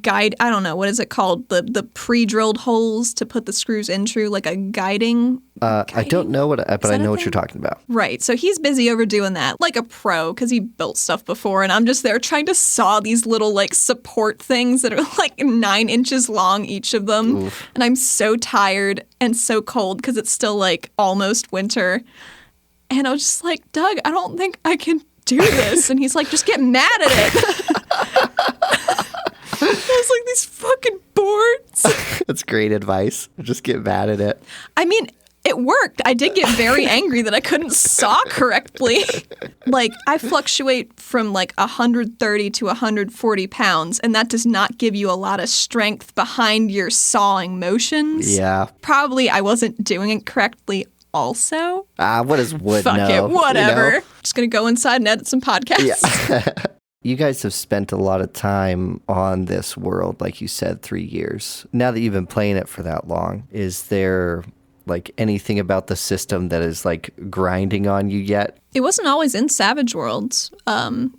guide, I don't know, what is it called? The pre-drilled holes to put the screws into, like a guiding? I don't know but I know what you're talking about. Right. So he's busy overdoing that, like a pro, because he built stuff before, and I'm just there trying to saw these little, like, support things that are, like, 9 inches long, each of them. Oof. And I'm so tired and so cold because it's still, like, almost winter. And I was just like, Doug, I don't think I can do this. And he's like, just get mad at it. I was like, these fucking boards. That's great advice. Just get mad at it. I mean, it worked. I did get very angry that I couldn't saw correctly. Like, I fluctuate from like 130 to 140 pounds, and that does not give you a lot of strength behind your sawing motions. Yeah. Probably I wasn't doing it correctly also. What does wood know? Fuck it, whatever. You know? Just gonna go inside and edit some podcasts. Yeah. You guys have spent a lot of time on this world, like you said, 3 years. Now that you've been playing it for that long, is there like anything about the system that is like grinding on you yet? It wasn't always in Savage Worlds.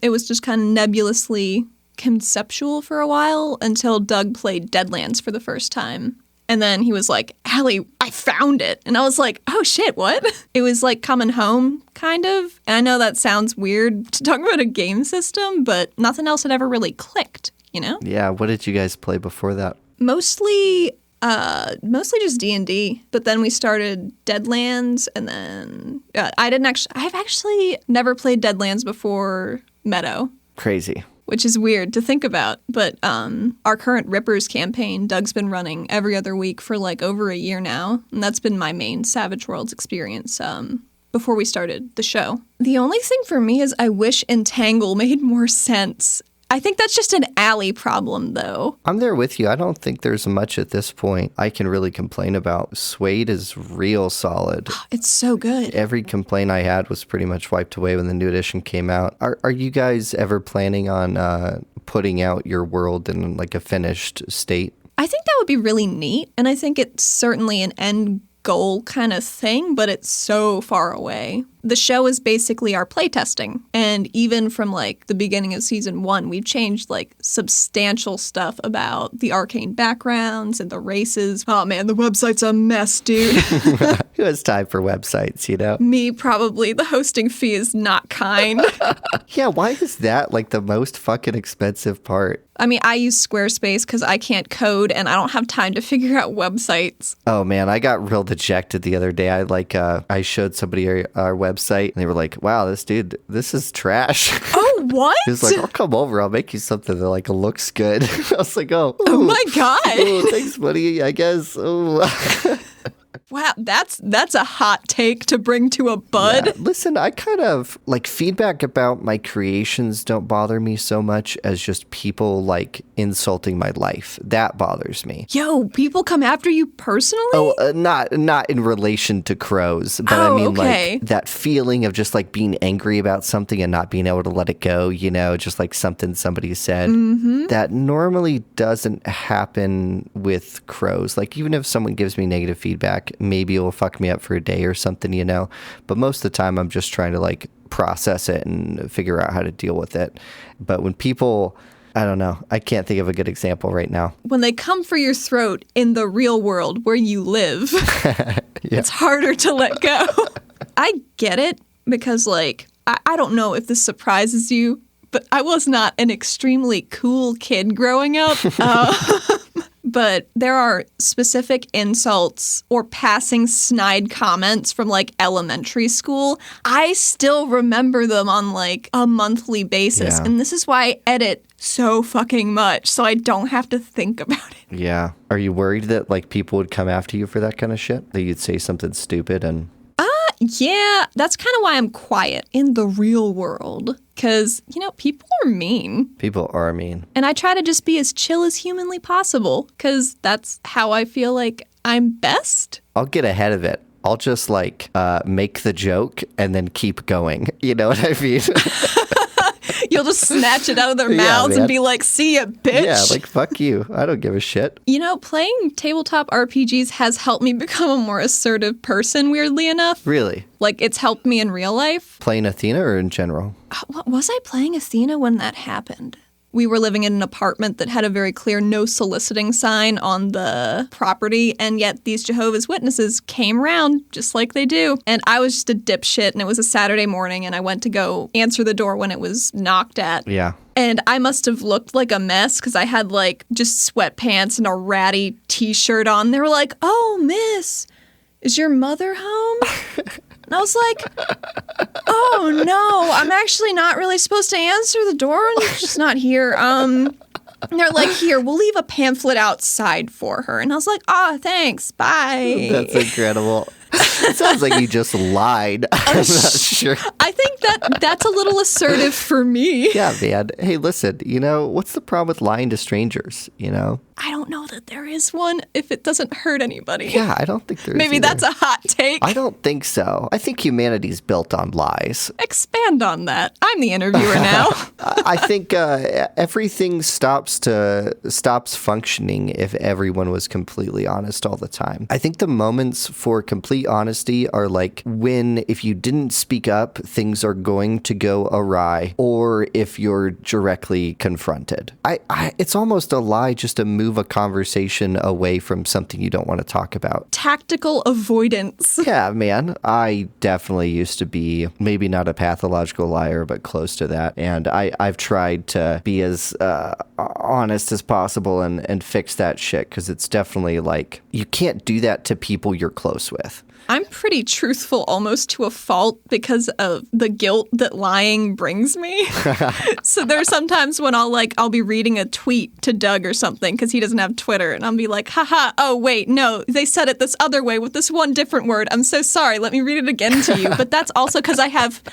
It was just kind of nebulously conceptual for a while until Doug played Deadlands for the first time. And then he was like, Alli, I found it. And I was like, oh shit, what? It was like coming home, kind of. And I know that sounds weird to talk about a game system, but nothing else had ever really clicked, you know? Yeah, what did you guys play before that? Mostly just D&D. But then we started Deadlands, and then I've actually never played Deadlands before Meadow. Crazy. Which is weird to think about. But our current Rippers campaign, Doug's been running every other week for like over a year now. And that's been my main Savage Worlds experience before we started the show. The only thing for me is I wish Entangle made more sense. I think that's just an Alli problem, though. I'm there with you. I don't think there's much at this point I can really complain about. Suede is real solid. It's so good. Every complaint I had was pretty much wiped away when the new edition came out. Are you guys ever planning on putting out your world in like a finished state? I think that would be really neat, and I think it's certainly an end goal kind of thing, but it's so far away. The show is basically our playtesting, and even from like the beginning of season 1, we've changed like substantial stuff about the arcane backgrounds and the races. Oh man, the website's a mess, dude. Who has time for websites, you know? Me, probably. The hosting fee is not kind. Yeah, why is that like the most fucking expensive part? I mean, I use Squarespace because I can't code and I don't have time to figure out websites. Oh man, I got real dejected the other day. I showed somebody our website and they were like, wow, this is trash. Oh, what? He was like, I'll come over. I'll make you something that like looks good. I was like, oh my God. Ooh, thanks, buddy, I guess. Ooh. Wow, that's a hot take to bring to a bud. Yeah. Listen, I kind of like feedback about my creations don't bother me so much as just people like insulting my life. That bothers me. Yo, people come after you personally? Oh, not in relation to crows, but I mean like that feeling of just like being angry about something and not being able to let it go, you know, just like something somebody said. Mm-hmm. That normally doesn't happen with crows. Like even if someone gives me negative feedback, maybe it will fuck me up for a day or something, you know? But most of the time I'm just trying to like process it and figure out how to deal with it. But when people, I don't know, I can't think of a good example right now. When they come for your throat in the real world where you live, it's harder to let go. I get it because, like, I don't know if this surprises you, but I was not an extremely cool kid growing up. But there are specific insults or passing snide comments from, like, elementary school. I still remember them on, like, a monthly basis. Yeah. And this is why I edit so fucking much, so I don't have to think about it. Yeah. Are you worried that, like, people would come after you for that kind of shit? That you'd say something stupid and... Yeah, that's kind of why I'm quiet in the real world. Because, you know, people are mean. People are mean. And I try to just be as chill as humanly possible. Because that's how I feel like I'm best. I'll get ahead of it. I'll just, like, make the joke and then keep going. You know what I mean? You'll just snatch it out of their mouths and be like, see ya, bitch. Yeah, like, fuck you. I don't give a shit. You know, playing tabletop RPGs has helped me become a more assertive person, weirdly enough. Really? Like, it's helped me in real life. Playing Athena or in general? Was I playing Athena when that happened? We were living in an apartment that had a very clear no soliciting sign on the property, and yet these Jehovah's Witnesses came around just like they do. And I was just a dipshit, and it was a Saturday morning, and I went to go answer the door when it was knocked at. Yeah. And I must have looked like a mess because I had, like, just sweatpants and a ratty t-shirt on. They were like, "Oh, miss, is your mother home?" And I was like, "Oh, no, I'm actually not really supposed to answer the door, and she's just not here." And they're like, "Here, we'll leave a pamphlet outside for her." And I was like, "Ah, thanks, bye." That's incredible. It sounds like you just lied. I'm not sure. I think that's a little assertive for me. Yeah, man. Hey, listen, you know, what's the problem with lying to strangers, you know? I don't know that there is one if it doesn't hurt anybody. Yeah, I don't think there is Maybe either. that's a hot take. I don't think so. I think humanity's built on lies. Expand on that. I'm the interviewer now. I think everything stops functioning if everyone was completely honest all the time. I think the moments for complete honesty are like when, if you didn't speak up, things are going to go awry, or if you're directly confronted. It's almost a lie just to move a conversation away from something you don't want to talk about. Tactical avoidance. Yeah, man. I definitely used to be maybe not a pathological liar, but close to that. And I've tried to be as honest as possible and fix that shit, because it's definitely like, you can't do that to people you're close with. I'm pretty truthful almost to a fault because of the guilt that lying brings me. So there's sometimes when I'll be reading a tweet to Doug or something because he doesn't have Twitter, and I'll be like, haha, oh wait, no, they said it this other way with this one different word. I'm so sorry. Let me read it again to you. But that's also because I have,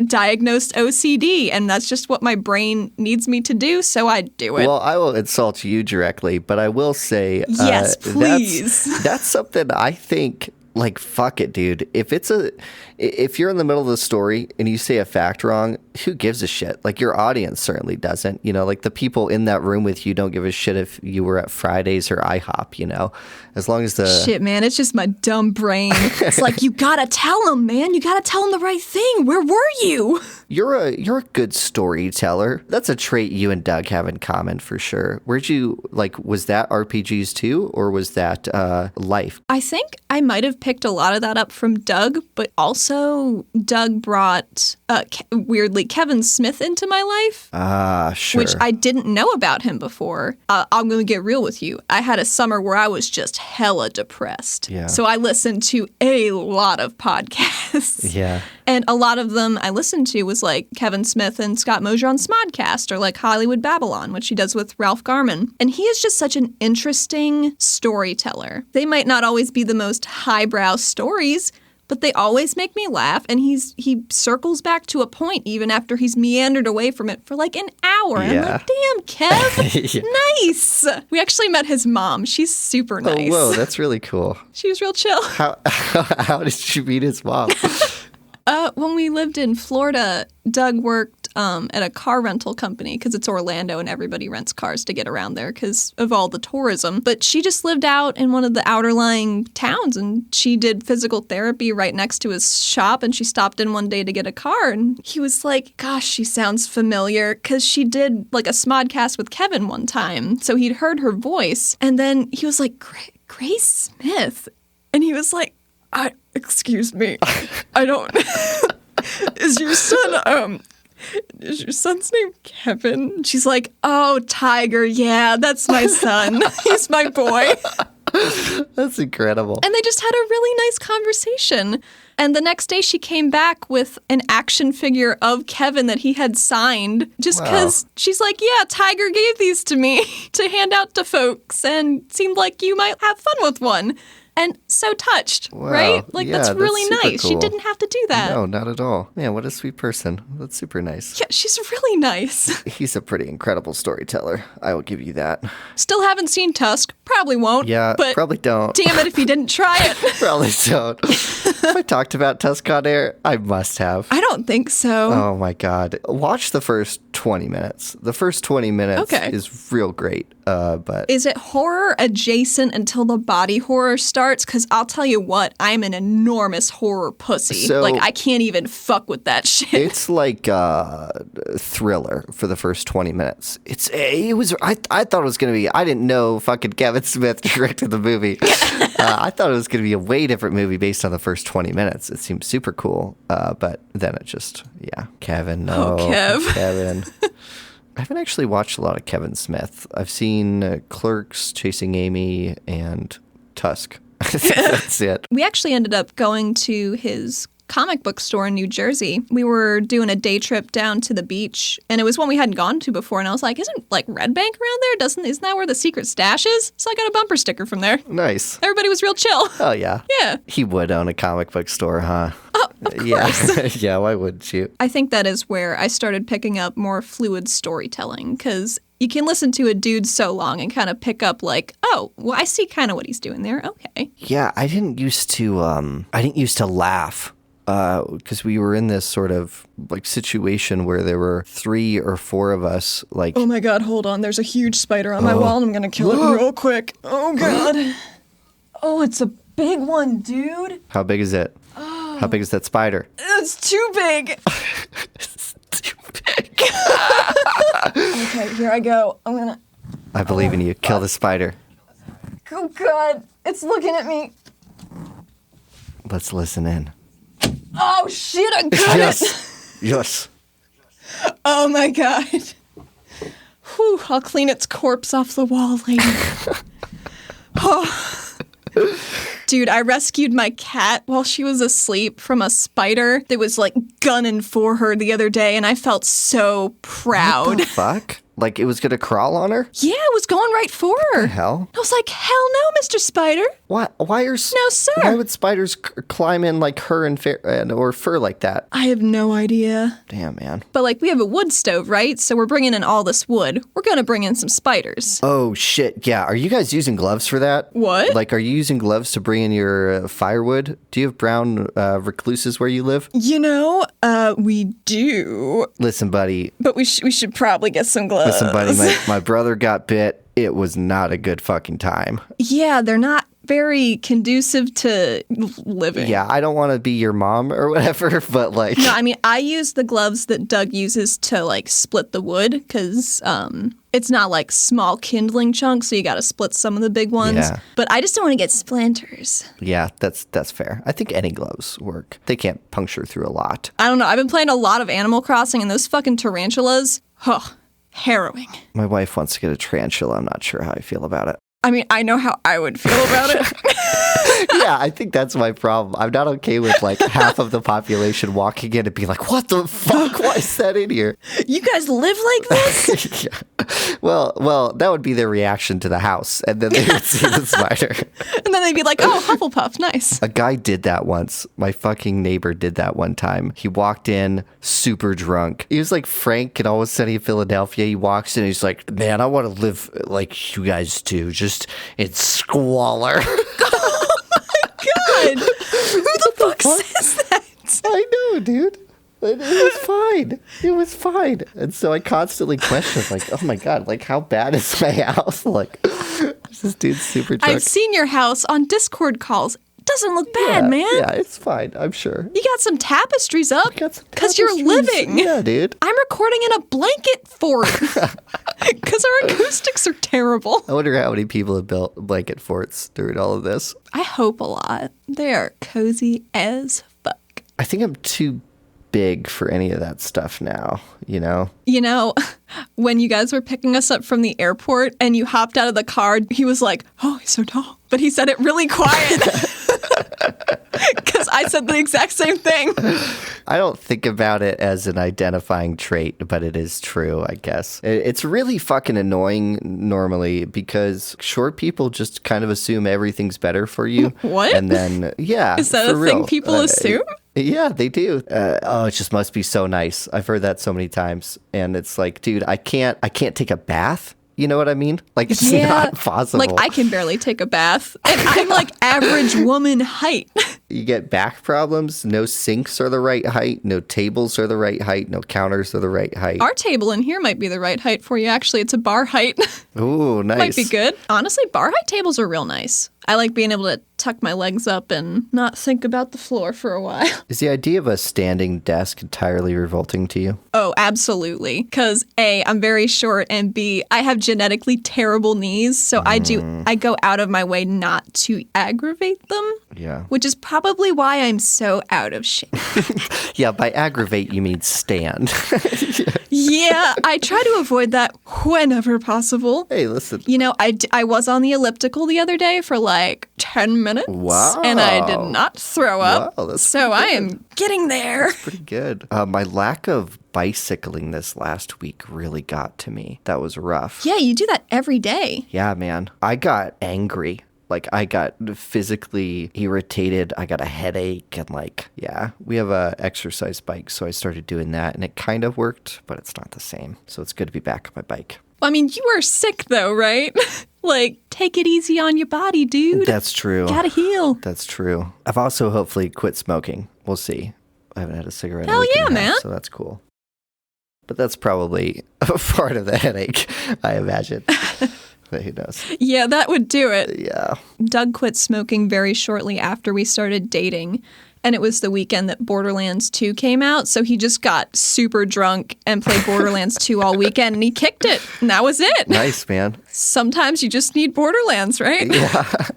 diagnosed OCD, and that's just what my brain needs me to do, so I do it. Well, I will insult you directly, but I will say, yes, please. That's something I think. Like, fuck it, dude. If you're in the middle of the story and you say a fact wrong, who gives a shit? Like, your audience certainly doesn't. Like the people in that room with you don't give a shit if you were at Fridays or IHOP, as long as the... Shit, man, it's just my dumb brain. It's like, you gotta tell them, man. You gotta tell them the right thing. Where were you? You're a good storyteller. That's a trait you and Doug have in common for sure. Was that RPGs too, or was that life? I think I might have picked a lot of that up from Doug, but also Doug brought, weirdly, Kevin Smith into my life. Ah, sure. Which I didn't know about him before. I'm going to get real with you. I had a summer where I was just hella depressed. Yeah. So I listened to a lot of podcasts. Yeah. And a lot of them I listened to was like Kevin Smith and Scott Mosier on Smodcast, or like Hollywood Babylon, which he does with Ralph Garman. And he is just such an interesting storyteller. They might not always be the most highbrow stories, but they always make me laugh, and he circles back to a point even after he's meandered away from it for like an hour. Yeah. I'm like, damn, Kev, Yeah. Nice. We actually met his mom. She's super nice. Oh, whoa, that's really cool. She was real chill. How did you meet his mom? When we lived in Florida, Doug worked at a car rental company because it's Orlando and everybody rents cars to get around there because of all the tourism. But she just lived out in one of the outer-lying towns, and she did physical therapy right next to his shop, and she stopped in one day to get a car, and he was like, gosh, she sounds familiar because she did like a Smodcast with Kevin one time. So he'd heard her voice, and then he was like, Grace Smith. And he was like, excuse me, I don't... Is your son's name Kevin? She's like, oh, Tiger, yeah, that's my son. He's my boy. That's incredible. And they just had a really nice conversation. And the next day she came back with an action figure of Kevin that he had signed just because she's like, yeah, Tiger gave these to me to hand out to folks and seemed like you might have fun with one. And so touched, right? Like, yeah, that's really super nice. cool. She didn't have to do that. No, not at all. Man, what a sweet person. That's super nice. Yeah, she's really nice. He's a pretty incredible storyteller. I will give you that. Still haven't seen Tusk. Probably won't. Yeah, but probably don't. Damn it if you didn't try it. Probably don't. Have I talked about Tusk on air? I must have. I don't think so. Oh my God. Watch the first 20 minutes. The first 20 minutes is real great. But is it horror adjacent until the body horror starts? Because I'll tell you what, I'm an enormous horror pussy. So, like, I can't even fuck with that shit. It's like a thriller for the first 20 minutes. I thought it was going to be, I didn't know fucking Kevin Smith directed the movie. I thought it was going to be a way different movie based on the first 20 minutes. It seemed super cool. But then it just, Kevin, no. Oh, Kev. Kevin. I haven't actually watched a lot of Kevin Smith. I've seen Clerks, Chasing Amy, and Tusk. That's it. We actually ended up going to his comic book store in New Jersey. We were doing a day trip down to the beach, and it was one we hadn't gone to before, and I was like, isn't like Red Bank around there? Isn't that where the secret stash is? So I got a bumper sticker from there. Nice. Everybody was real chill. Oh, yeah. Yeah. He would own a comic book store, huh? Oh, of course. Yeah. Yeah, why wouldn't you? I think that is where I started picking up more fluid storytelling, because you can listen to a dude so long and kind of pick up like, oh, well, I see kind of what he's doing there. Okay. Yeah, I didn't used to laugh. Because we were in this sort of like situation where there were 3 or 4 of us. Like, oh my God, hold on! There's a huge spider on my wall, and I'm gonna kill it real quick. Oh God! Oh, it's a big one, dude. How big is it? Oh. How big is that spider? It's too big. It's too big. Okay, here I go. I believe in you. Kill the spider. Oh God! It's looking at me. Let's listen in. Oh shit, I got it! Yes. Oh my God. Whew, I'll clean its corpse off the wall later. Oh. Dude, I rescued my cat while she was asleep from a spider that was like gunning for her the other day, and I felt so proud. What the fuck? Like it was gonna crawl on her? Yeah, it was going right for her. What the hell? I was like, hell no, Mr. Spider. What? No, sir. Why would spiders climb in like her or fur like that? I have no idea. Damn, man. But like, we have a wood stove, right? So we're bringing in all this wood. We're gonna bring in some spiders. Oh shit! Yeah, are you guys using gloves for that? What? Like, are you using gloves to bring in your firewood? Do you have brown recluses where you live? You know, we do. Listen, buddy. But we should probably get some gloves. Listen, buddy, my brother got bit. It was not a good fucking time. Yeah, they're not very conducive to living. Yeah, I don't want to be your mom or whatever, but like... No, I mean, I use the gloves that Doug uses to like split the wood because it's not like small kindling chunks, so you got to split some of the big ones. Yeah. But I just don't want to get splinters. Yeah, that's fair. I think any gloves work. They can't puncture through a lot. I don't know. I've been playing a lot of Animal Crossing, and those fucking tarantulas, harrowing. My wife wants to get a tarantula. I'm not sure how I feel about it. I mean, I know how I would feel about it. Yeah, I think that's my problem. I'm not okay with like half of the population walking in and being like, what the fuck? Why is that in here? You guys live like this? Yeah. Well, that would be their reaction to the house. And then they would see the spider. And then they'd be like, oh, Hufflepuff, nice. A guy did that once. My fucking neighbor did that one time. He walked in super drunk. He was like Frank and Always Sunny in Philadelphia. He walks in and he's like, man, I want to live like you guys do, just in squalor. Oh my God. Who the fuck says that? I know, dude. It was fine. It was fine. And so I constantly questioned, like, oh my God, like, how bad is my house? Like, this dude's super drunk. I've seen your house on Discord calls. Doesn't look bad, man. Yeah, it's fine. I'm sure. You got some tapestries up because you're tapestries. living. Yeah, dude. I'm recording in a blanket fort because our acoustics are terrible. I wonder how many people have built blanket forts during all of this. I hope a lot. They are cozy as fuck. I think I'm too big for any of that stuff now, you know? You know, when you guys were picking us up from the airport and you hopped out of the car, he was like, oh, he's so tall. But he said it really quiet. Because I said the exact same thing. I don't think about it as an identifying trait, but it is true, I guess. It's really fucking annoying normally because short people just kind of assume everything's better for you. What? And then, yeah. Is that for a real. thing people assume? Yeah, they do. Oh, it just must be so nice. I've heard that so many times. And it's like, dude, I can't take a bath. You know what I mean? Like, it's not possible. Like, I can barely take a bath. And I'm like average woman height. You get back problems. No sinks are the right height. No tables are the right height. No counters are the right height. Our table in here might be the right height for you. Actually, it's a bar height. Ooh, nice. Might be good. Honestly, bar height tables are real nice. I like being able to tuck my legs up and not think about the floor for a while. Is the idea of a standing desk entirely revolting to you? Oh, absolutely. Because A, I'm very short, and B, I have genetically terrible knees, so I go out of my way not to aggravate them. Yeah. Which is probably why I'm so out of shape. Yeah, by aggravate, you mean stand. Yeah, I try to avoid that whenever possible. Hey, listen. You know, I was on the elliptical the other day for like 10 minutes. Wow. And I did not throw up. Wow, that's so I am getting there. Pretty good. My lack of bicycling this last week really got to me. That was rough. Yeah, you do that every day. Yeah, man. I got angry. Like, I got physically irritated. I got a headache and we have a exercise bike. So I started doing that and it kind of worked, but it's not the same. So it's good to be back on my bike. Well, I mean, you are sick though, right? Like, take it easy on your body, dude. That's true. Gotta heal. That's true. I've also hopefully quit smoking. We'll see. I haven't had a cigarette in a Hell week yeah, and a half, man. so that's cool. But that's probably a part of the headache, I imagine. But who knows? Yeah, that would do it. Yeah. Doug quit smoking very shortly after we started dating. And it was the weekend that Borderlands 2 came out. So he just got super drunk and played Borderlands 2 all weekend. And he kicked it. And that was it. Nice, man. Sometimes you just need Borderlands, right? Yeah.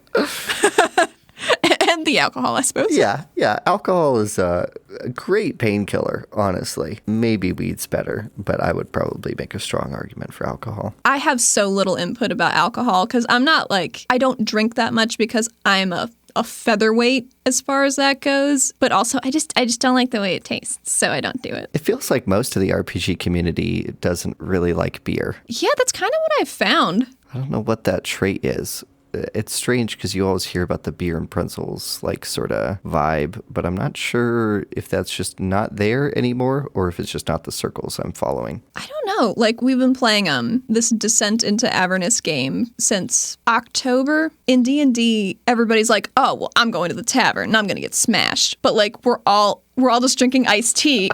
And the alcohol, I suppose. Yeah. Alcohol is a great painkiller, honestly. Maybe weed's better, but I would probably make a strong argument for alcohol. I have so little input about alcohol because I'm not I don't drink that much because I'm a featherweight as far as that goes. But also, I just don't like the way it tastes, so I don't do it. It feels like most of the RPG community doesn't really like beer. Yeah, that's kind of what I've found. I don't know what that trait is. It's strange because you always hear about the beer and pretzels sort of vibe, but I'm not sure if that's just not there anymore or if it's just not the circles I'm following. I don't know. We've been playing this Descent into Avernus game since October. In D&D, everybody's like, oh, well, I'm going to the tavern and I'm going to get smashed. But we're all just drinking iced tea.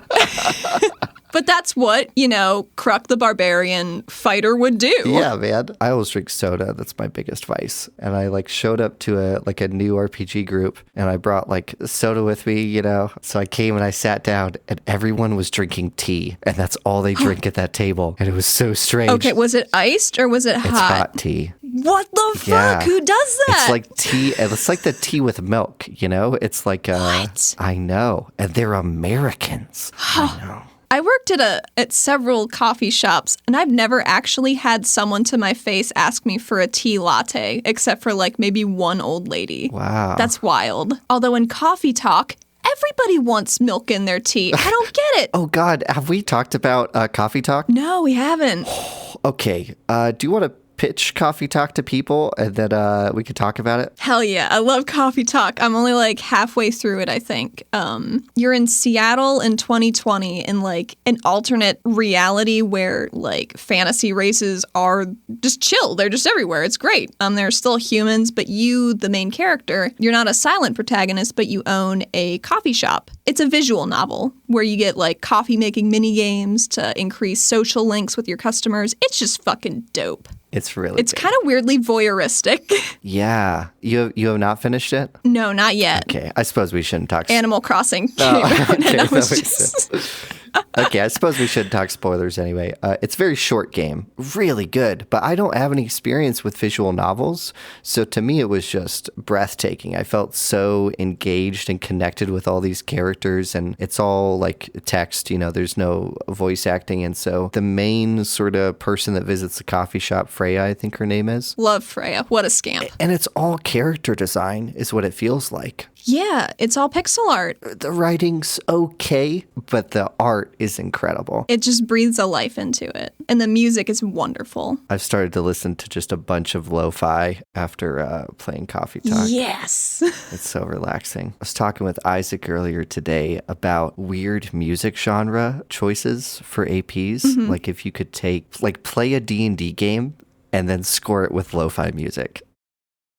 But that's what, Kruk the Barbarian fighter would do. Yeah, man. I always drink soda. That's my biggest vice. And I showed up to a new RPG group and I brought soda with me, So I came and I sat down and everyone was drinking tea. And that's all they drink at that table. And it was so strange. Okay, was it iced or was it hot? It's hot tea. What the fuck? Yeah. Who does that? It's like tea. It's like the tea with milk, It's like What? I know. And they're Americans. I know. I worked at several coffee shops, and I've never actually had someone to my face ask me for a tea latte, except for maybe one old lady. Wow. That's wild. Although in coffee talk, everybody wants milk in their tea. I don't get it. Oh, God. Have we talked about coffee talk? No, we haven't. Okay. Do you want to pitch Coffee Talk to people and then we could talk about it? Hell yeah. I love Coffee Talk. I'm only like halfway through it, I think. You're in Seattle in 2020 in like an alternate reality where like fantasy races are just chill. They're just everywhere. It's great. They're still humans, but you, the main character, you're not a silent protagonist, but you own a coffee shop. It's a visual novel where you get like coffee making mini games to increase social links with your customers. It's just fucking dope. It's really It's kind of weirdly voyeuristic. Yeah. You have not finished it? No, not yet. Okay. I suppose we shouldn't talk. Animal Crossing. Okay, that was that makes just... sense. Okay, I suppose we should talk spoilers anyway. It's a very short game, really good, but I don't have any experience with visual novels, so to me it was just breathtaking. I felt so engaged and connected with all these characters, and it's all like text, there's no voice acting, and so the main sort of person that visits the coffee shop, Freya, I think her name is. Love Freya. What a scamp. And it's all character design is what it feels like. Yeah, it's all pixel art. The writing's okay, but the art is incredible. It just breathes a life into it. And the music is wonderful. I've started to listen to just a bunch of lo-fi after playing Coffee Talk. Yes. It's so relaxing. I was talking with Isaac earlier today about weird music genre choices for APs. Mm-hmm. Like if you could play a D&D game and then score it with lo-fi music.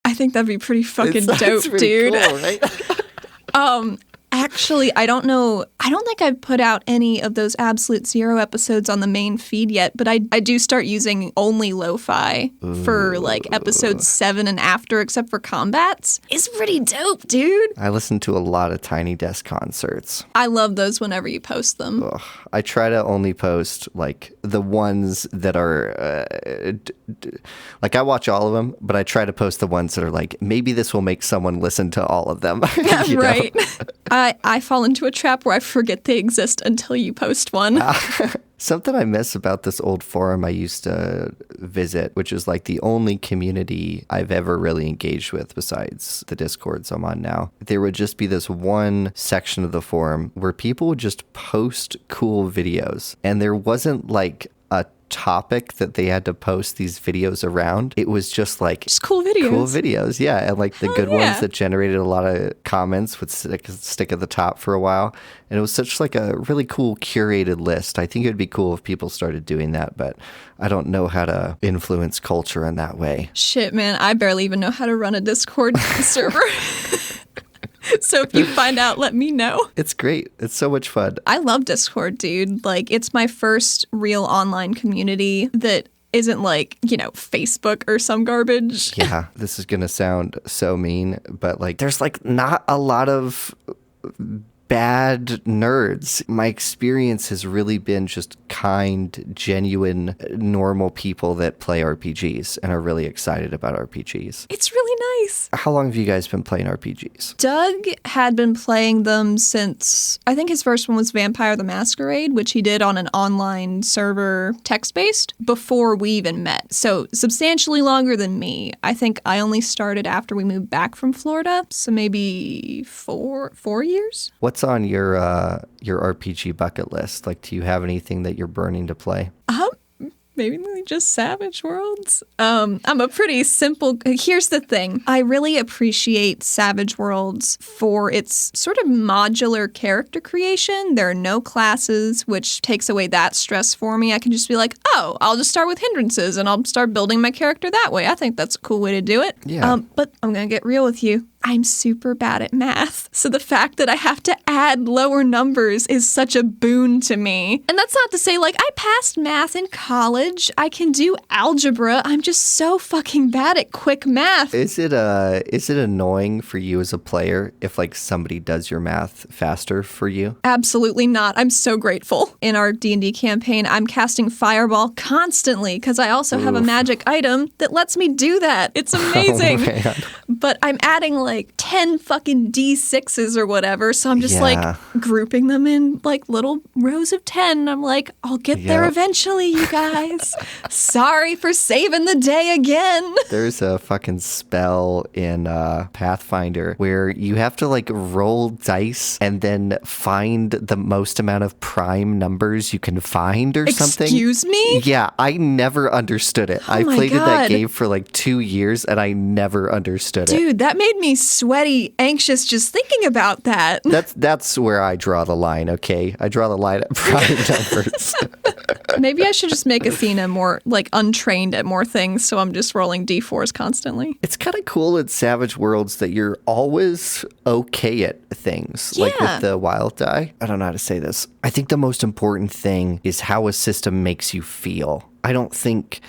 I think that'd be pretty fucking dope, it's really dude. Cool, right? Actually, I don't know. I don't think I've put out any of those Absolute Zero episodes on the main feed yet, but I do start using only lo-fi for like episode 7 and after, except for combats. It's pretty dope, dude. I listen to a lot of Tiny Desk concerts. I love those whenever you post them. Ugh. I try to only post like the ones that are like I watch all of them, but I try to post the ones that are like maybe this will make someone listen to all of them. Right. I fall into a trap where I forget they exist until you post one. Something I miss about this old forum I used to visit, which is like the only community I've ever really engaged with besides the Discords I'm on now. There would just be this one section of the forum where people would just post cool videos, and there wasn't like a topic that they had to post these videos around. It was just like cool videos. Cool videos, yeah. And like the good yeah. ones that generated a lot of comments would stick at the top for a while. And it was such like a really cool curated list. I think it would be cool if people started doing that, but I don't know how to influence culture in that way. Shit, man. I barely even know how to run a Discord server. So if you find out, let me know. It's great. It's so much fun. I love Discord, dude. Like, it's my first real online community that isn't like, Facebook or some garbage. Yeah, this is going to sound so mean, but like there's like not a lot of bad nerds. My experience has really been just kind, genuine, normal people that play RPGs and are really excited about RPGs. It's really nice. How long have you guys been playing RPGs? Doug had been playing them since, I think his first one was Vampire the Masquerade, which he did on an online server, text-based, before we even met. So substantially longer than me. I think I only started after we moved back from Florida, so maybe four years? What's on your RPG bucket list? Like, do you have anything that you're burning to play? Maybe just Savage Worlds. I'm a pretty simple... Here's the thing. I really appreciate Savage Worlds for its sort of modular character creation. There are no classes, which takes away that stress for me. I can just be like, oh, I'll just start with hindrances and I'll start building my character that way. I think that's a cool way to do it. Yeah. But I'm going to get real with you. I'm super bad at math. So the fact that I have to add lower numbers is such a boon to me. And that's not to say, like, I passed math in college. I can do algebra. I'm just so fucking bad at quick math. Is it annoying for you as a player if, like, somebody does your math faster for you? Absolutely not. I'm so grateful. In our D&D campaign, I'm casting Fireball constantly because I also have a magic item that lets me do that. It's amazing. Oh, man. But I'm adding, like, like 10 fucking D6s or whatever. So I'm just like grouping them in like little rows of 10. I'm like, I'll get there eventually, you guys. Sorry for saving the day again. There's a fucking spell in Pathfinder where you have to like roll dice and then find the most amount of prime numbers you can find or something. Excuse me? Yeah, I never understood it. I played in that game for like 2 years and I never understood it. Dude, that made me sweaty, anxious just thinking about that. That's where I draw the line, okay? I draw the line at prime numbers. Maybe I should just make Athena more like untrained at more things, so I'm just rolling D4s constantly. It's kind of cool in Savage Worlds that you're always okay at things, like with the wild die. I don't know how to say this. I think the most important thing is how a system makes you feel. I don't think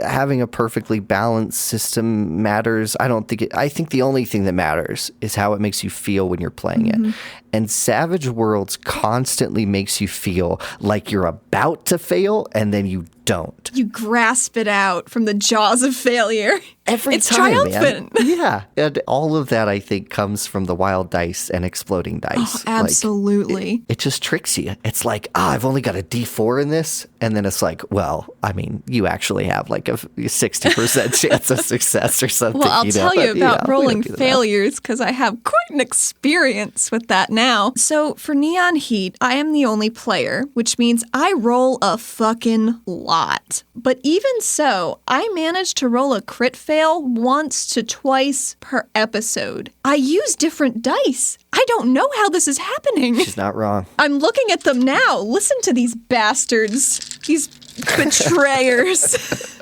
having a perfectly balanced system matters. I think the only thing that matters is how it makes you feel when you're playing it. And Savage Worlds constantly makes you feel like you're about to fail and then you don't. You grasp it out from the jaws of failure. It's time, triumphant. Man. Yeah. And all of that, I think, comes from the wild dice and exploding dice. Oh, absolutely. Like, it just tricks you. It's like, I've only got a D4 in this. And then it's like, well, I mean, you actually have like a 60% chance of success or something. Well, I'll tell you about rolling failures because I have quite an experience with that now. So for Neon Heat, I am the only player, which means I roll a fucking lot. But even so, I managed to roll a crit fail once to twice per episode. I use different dice. I don't know how this is happening. She's not wrong. I'm looking at them now. Listen to these bastards. These betrayers.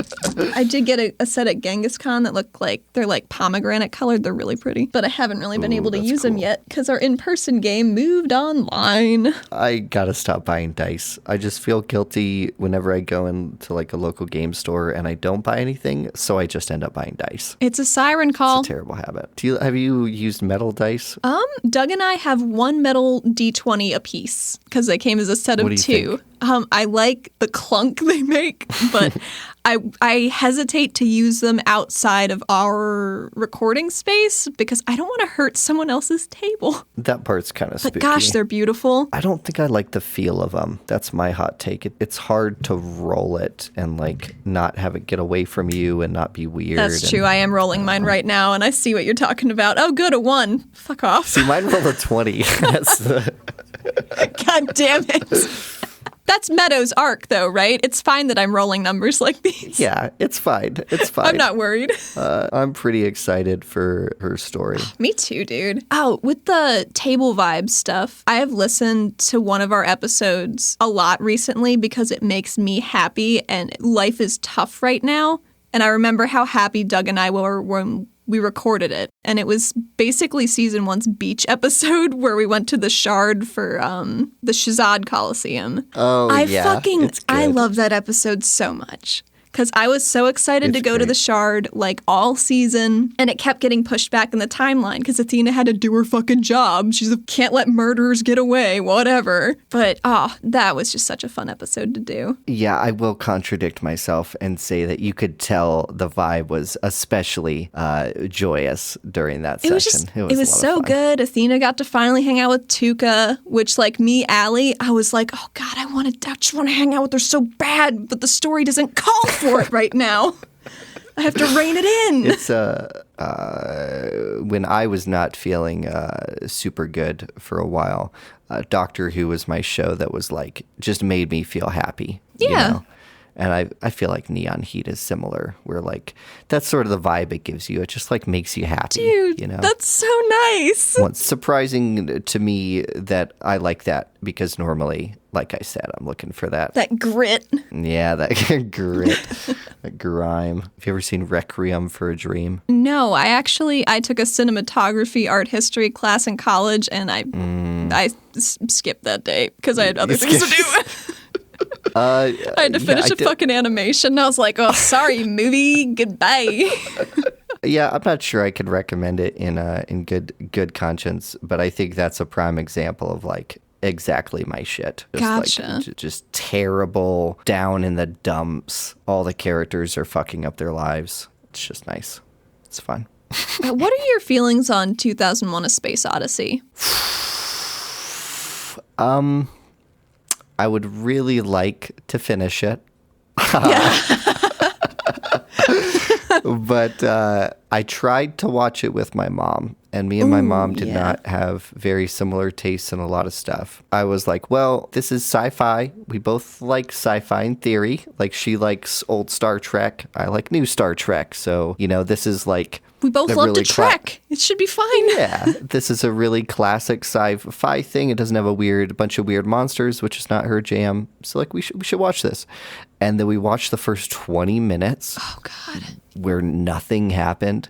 I did get a set at Genghis Khan that look like they're like pomegranate colored. They're really pretty, but I haven't really been able to use them yet because our in-person game moved online. I gotta stop buying dice. I just feel guilty whenever I go into like a local game store and I don't buy anything, so I just end up buying dice. It's a siren call. It's a terrible habit. Have you used metal dice? Doug and I have one metal D20 apiece because they came as a set of two. I like the clunk they make, but I hesitate to use them outside of our recording space because I don't want to hurt someone else's table. That part's kind of spooky. But gosh, they're beautiful. I don't think I like the feel of them. That's my hot take. It's hard to roll it and like not have it get away from you and not be weird. That's true. I am rolling mine right now and I see what you're talking about. Oh, good, a 1. Fuck off. See, mine rolled a 20. That's the... God damn it. That's Meadow's arc, though, right? It's fine that I'm rolling numbers like these. Yeah, it's fine. It's fine. I'm not worried. I'm pretty excited for her story. Me too, dude. Oh, with the table vibe stuff, I have listened to one of our episodes a lot recently because it makes me happy and life is tough right now. And I remember how happy Doug and I were when we recorded it. And it was basically season 1's beach episode where we went to the Shard for the Shazad Coliseum. Oh, I love that episode so much. Because I was so excited to go to the Shard, like, all season, and it kept getting pushed back in the timeline because Athena had to do her fucking job. She's like, can't let murderers get away, whatever. But, that was just such a fun episode to do. Yeah, I will contradict myself and say that you could tell the vibe was especially joyous during that session. It was so good. Athena got to finally hang out with Tuca, which, like me, Alli, I was like, oh, God, I just want to hang out with her so bad, but the story doesn't call for it right now. I have to rein it in. It's when I was not feeling super good for a while, Doctor Who was my show that was like just made me feel happy. Yeah. You know? And I feel like Neon Heat is similar, where like that's sort of the vibe it gives you. It just like makes you happy. Dude, you know? That's so nice. Well, it's surprising to me that I like that because normally, like I said, I'm looking for that. That grit. Yeah, that grit, that grime. Have you ever seen Requiem for a Dream? No, I took a cinematography art history class in college and I skipped that day because I had other things to do. I had to finish a fucking animation. And I was like, oh, sorry, movie, goodbye. Yeah, I'm not sure I could recommend it in good conscience, but I think that's a prime example of like exactly my shit. Gotcha. Like, just terrible, down in the dumps. All the characters are fucking up their lives. It's just nice. It's fun. What are your feelings on 2001: A Space Odyssey? I would really like to finish it. But I tried to watch it with my mom, and me and my mom did not have very similar tastes in a lot of stuff. I was like, well, this is sci-fi. We both like sci-fi in theory. Like, she likes old Star Trek. I like new Star Trek. So, this is like... We both love to trek. It should be fine. Yeah, this is a really classic sci-fi thing. It doesn't have a bunch of weird monsters, which is not her jam. So, like, we should watch this. And then we watched the first 20 minutes. Oh, God. Where nothing happened.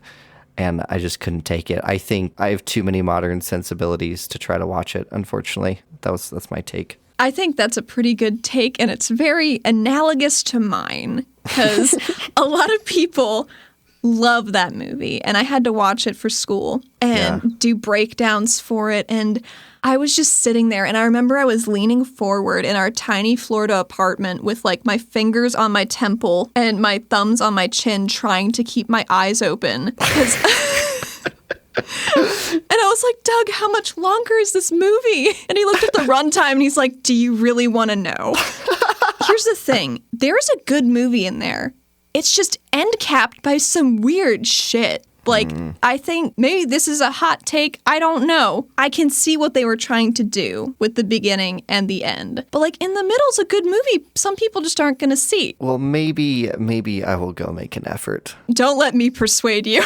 And I just couldn't take it. I think I have too many modern sensibilities to try to watch it, unfortunately. That's my take. I think that's a pretty good take, and it's very analogous to mine. Because a lot of people... love that movie, and I had to watch it for school and do breakdowns for it, and I was just sitting there, and I remember I was leaning forward in our tiny Florida apartment with like my fingers on my temple and my thumbs on my chin trying to keep my eyes open because and I was like, Doug, how much longer is this movie? And he looked at the runtime and he's like, do you really want to know? Here's the thing, there's a good movie in there. It's just end capped by some weird shit. Like, I think maybe this is a hot take. I don't know. I can see what they were trying to do with the beginning and the end. But, like, in the middle's a good movie. Some people just aren't going to see. Well, maybe I will go make an effort. Don't let me persuade you.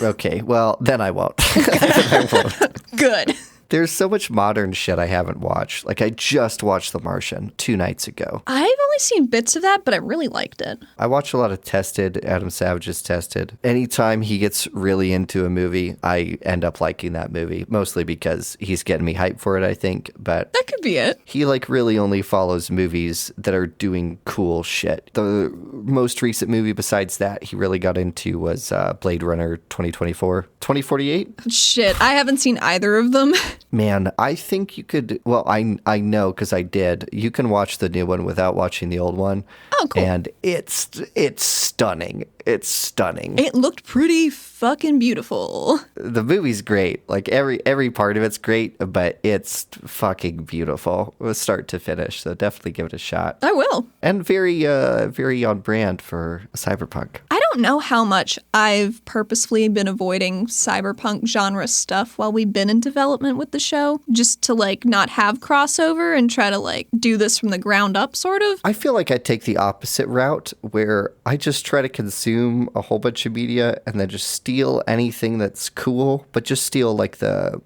Okay, well, then I won't. I won't. Good. There's so much modern shit I haven't watched. Like, I just watched The Martian 2 nights ago. I've only seen bits of that, but I really liked it. I watch a lot of Tested, Adam Savage's Tested. Anytime he gets really into a movie, I end up liking that movie, mostly because he's getting me hyped for it, I think. But that could be it. He, like, really only follows movies that are doing cool shit. The most recent movie besides that he really got into was Blade Runner 2048. Shit, I haven't seen either of them. Man, I think you could, well, I know because I did. You can watch the new one without watching the old one. Oh, cool. And it's stunning. It's stunning. It looked pretty fucking beautiful. The movie's great. Like, every part of it's great, but it's fucking beautiful start to finish. So definitely give it a shot. I will. And very on brand for Cyberpunk. I don't know how much I've purposefully been avoiding cyberpunk genre stuff while we've been in development with the show, just to, like, not have crossover and try to, like, do this from the ground up, sort of. I feel like I take the opposite route, where I just try to consume a whole bunch of media and then just steal anything that's cool, but just steal, like, the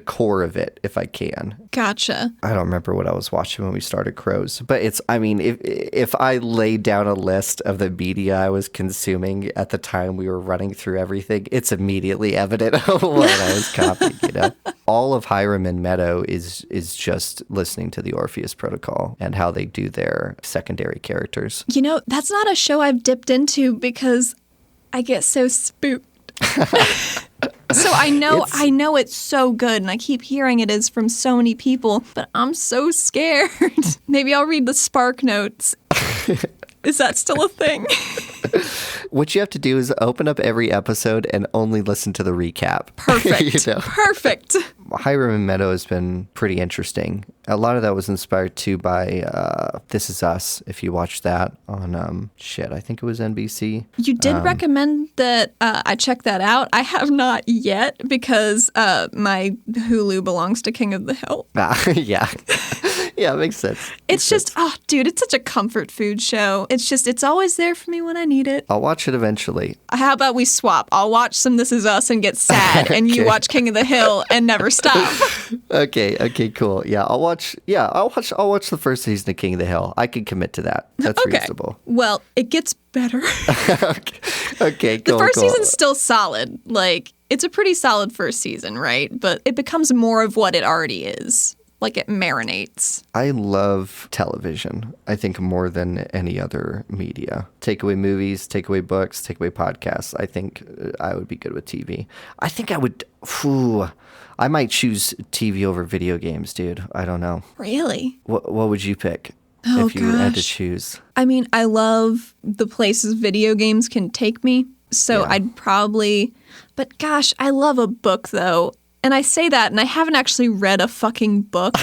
core of it if I can. Gotcha. I don't remember what I was watching when we started Crows, but if I laid down a list of the media I was consuming at the time we were running through everything, it's immediately evident what I was copying, All of Hiram and Meadow is just listening to the Orpheus Protocol and how they do their secondary characters. That's not a show I've dipped into because I get so spooked. So I know it's so good, and I keep hearing it is from so many people, but I'm so scared. Maybe I'll read the Spark Notes. Is that still a thing? What you have to do is open up every episode and only listen to the recap. Perfect. Perfect. Hiram and Meadow has been pretty interesting. A lot of that was inspired too by This Is Us, if you watched that on, I think it was NBC. You did recommend that I check that out. I have not yet because my Hulu belongs to King of the Hill. Yeah. Yeah, it makes sense. It's just, dude, it's such a comfort food show. It's always there for me when I need it. I'll watch it eventually. How about we swap? I'll watch some This Is Us and get sad, and you watch King of the Hill and never stop. Okay, cool. Yeah, I'll watch the first season of King of the Hill. I can commit to that. That's reasonable. Well, it gets better. Okay, cool. The first season's still solid. Like, it's a pretty solid first season, right? But it becomes more of what it already is. Like, it marinates. I love television, I think, more than any other media. Take away movies, take away books, take away podcasts. I think I would be good with TV. I think I might choose TV over video games, dude. I don't know. Really? What would you pick if you had to choose? I mean, I love the places video games can take me. So Yeah. I'd probably, but gosh, I love a book though. And I say that, and I haven't actually read a fucking book,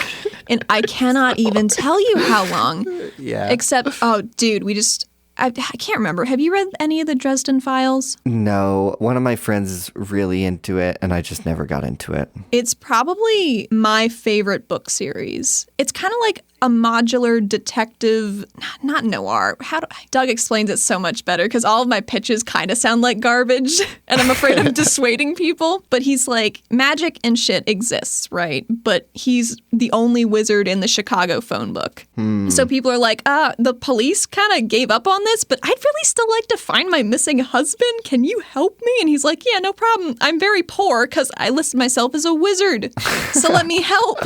and I cannot even tell you how long. Yeah. Except, oh, dude, I can't remember. Have you read any of the Dresden Files? No, one of my friends is really into it, and I just never got into it. It's probably my favorite book series. It's kind of like a modular detective, not noir. Doug explains it so much better because all of my pitches kind of sound like garbage, and I'm afraid of dissuading people. But he's like, magic and shit exists, right? But he's the only wizard in the Chicago phone book. So people are like, the police kind of gave up on this, but I'd really still like to find my missing husband. Can you help me? And he's like, yeah, no problem. I'm very poor because I listed myself as a wizard. So let me help.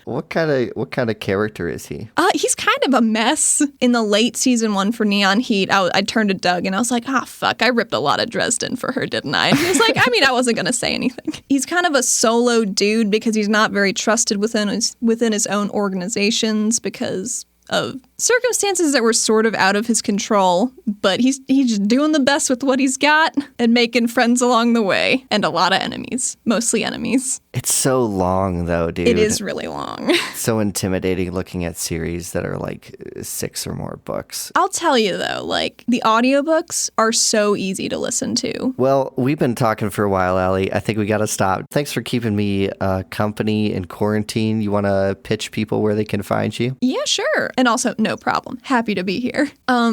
What kind of character is he? He's kind of a mess. In the late season 1 for Neon Heat, I turned to Doug and I was like, fuck, I ripped a lot of Dresden for her, didn't I? And he was like, I wasn't going to say anything. He's kind of a solo dude because he's not very trusted within his own organizations because of circumstances that were sort of out of his control, but he's just doing the best with what he's got and making friends along the way, and a lot of enemies, mostly enemies. It's so long, though, dude. It is really long. So intimidating looking at series that are like 6 or more books. I'll tell you, though, like, the audiobooks are so easy to listen to. Well, we've been talking for a while, Alli. I think we got to stop. Thanks for keeping me company in quarantine. You want to pitch people where they can find you? Yeah, sure. And also, no problem. Happy to be here.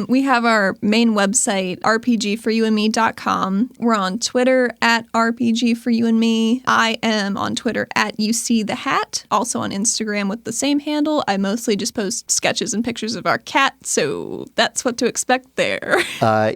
We have our main website, rpgforyouandme.com. We're on Twitter at rpgforyouandme. I am on Twitter at YouSeeTheHat. Also on Instagram with the same handle. I mostly just post sketches and pictures of our cat, so that's what to expect there.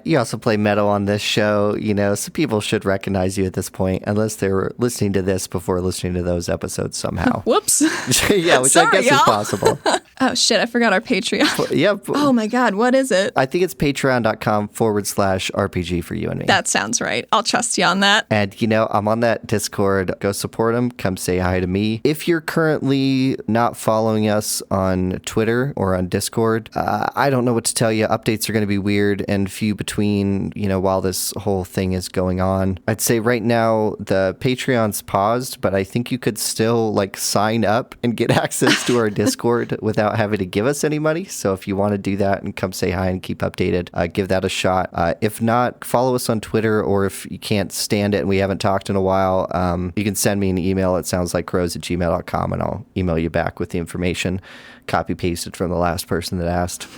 You also play metal on this show, so people should recognize you at this point, unless they were listening to this before listening to those episodes somehow. Whoops. Yeah, which Sorry, I guess is possible. Oh, shit, I forgot our Patreon. Yeah. Oh, my God, what is it? I think it's patreon.com/RPG for you and me. That sounds right. I'll trust you on that. And, I'm on that Discord. Go support them. Come say hi to me. If you're currently not following us on Twitter or on Discord, I don't know what to tell you. Updates are going to be weird and few between, while this whole thing is going on. I'd say right now the Patreon's paused, but I think you could still sign up and get access to our Discord without having to give us any money. So if you want to do that and come say hi and keep updated, give that a shot. If not, follow us on Twitter, or if you can't stand it and we haven't talked in a while, you can send me an email at soundslikerows@gmail.com and I'll email you back with the information. Copy pasted from the last person that asked.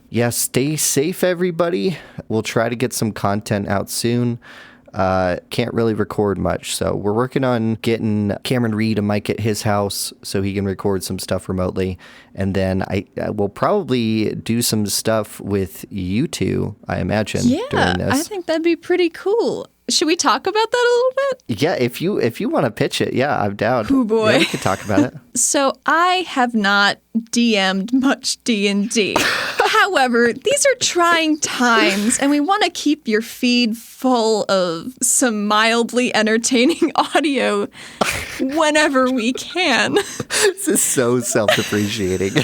Yeah, stay safe, everybody. We'll try to get some content out soon. Can't really record much, so we're working on getting Cameron Reed a mic at his house so he can record some stuff remotely, and then I will probably do some stuff with you two, I imagine, during this. I think that'd be pretty cool. Should we talk about that a little bit? Yeah, if you want to pitch it, yeah, I'm down. Oh boy, yeah, we could talk about it. So I have not DM'd much D&D. However, these are trying times, and we want to keep your feed full of some mildly entertaining audio whenever we can. This is so self-depreciating.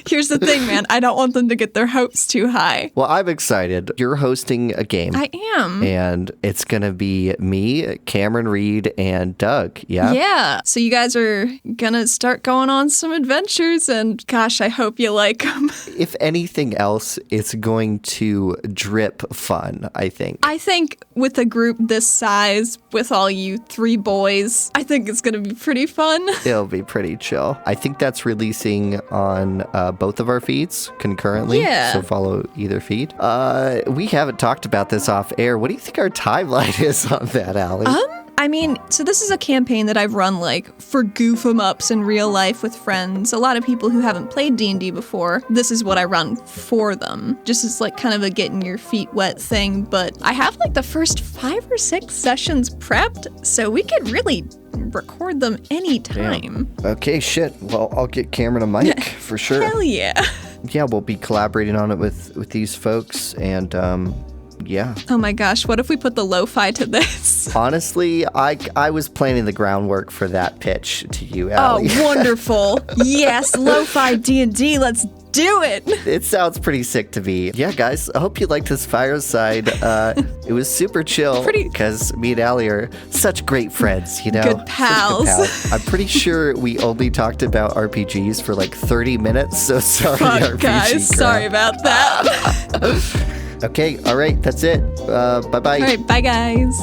Here's the thing, man. I don't want them to get their hopes too high. Well, I'm excited. You're hosting a game. I am. And it's going to be me, Cameron Reed, and Doug. Yeah? Yeah. So you guys are going to start going on some adventures, and gosh, I hope you like them. If anything else, it's going to drip fun, I think. I think with a group this size, with all you 3 boys, I think it's going to be pretty fun. It'll be pretty chill. I think that's releasing on both of our feeds concurrently. Yeah. So follow either feed. We haven't talked about this off air. What do you think our timeline is on that, Alli? I mean, so this is a campaign that I've run for goof 'em ups in real life with friends. A lot of people who haven't played D&D before, this is what I run for them. Just as kind of a getting your feet wet thing. But I have the first 5 or 6 sessions prepped, so we could really record them anytime. Yeah. Okay, shit. Well, I'll get Cameron a mic for sure. Hell yeah. Yeah, we'll be collaborating on it with these folks, and yeah. Oh my gosh, what if we put the lo-fi to this? Honestly, I was planning the groundwork for that pitch to you, Alli. Oh, wonderful. Yes, lo-fi D&D, let's do it. It sounds pretty sick to me. Yeah, guys, I hope you liked this Fireside. It was super chill because me and Alli are such great friends, you know? Good pals. I'm pretty sure we only talked about RPGs for like 30 minutes, so sorry, RPG guys. crap. Sorry about that. Okay, all right, that's it. Bye-bye. All right, bye, guys.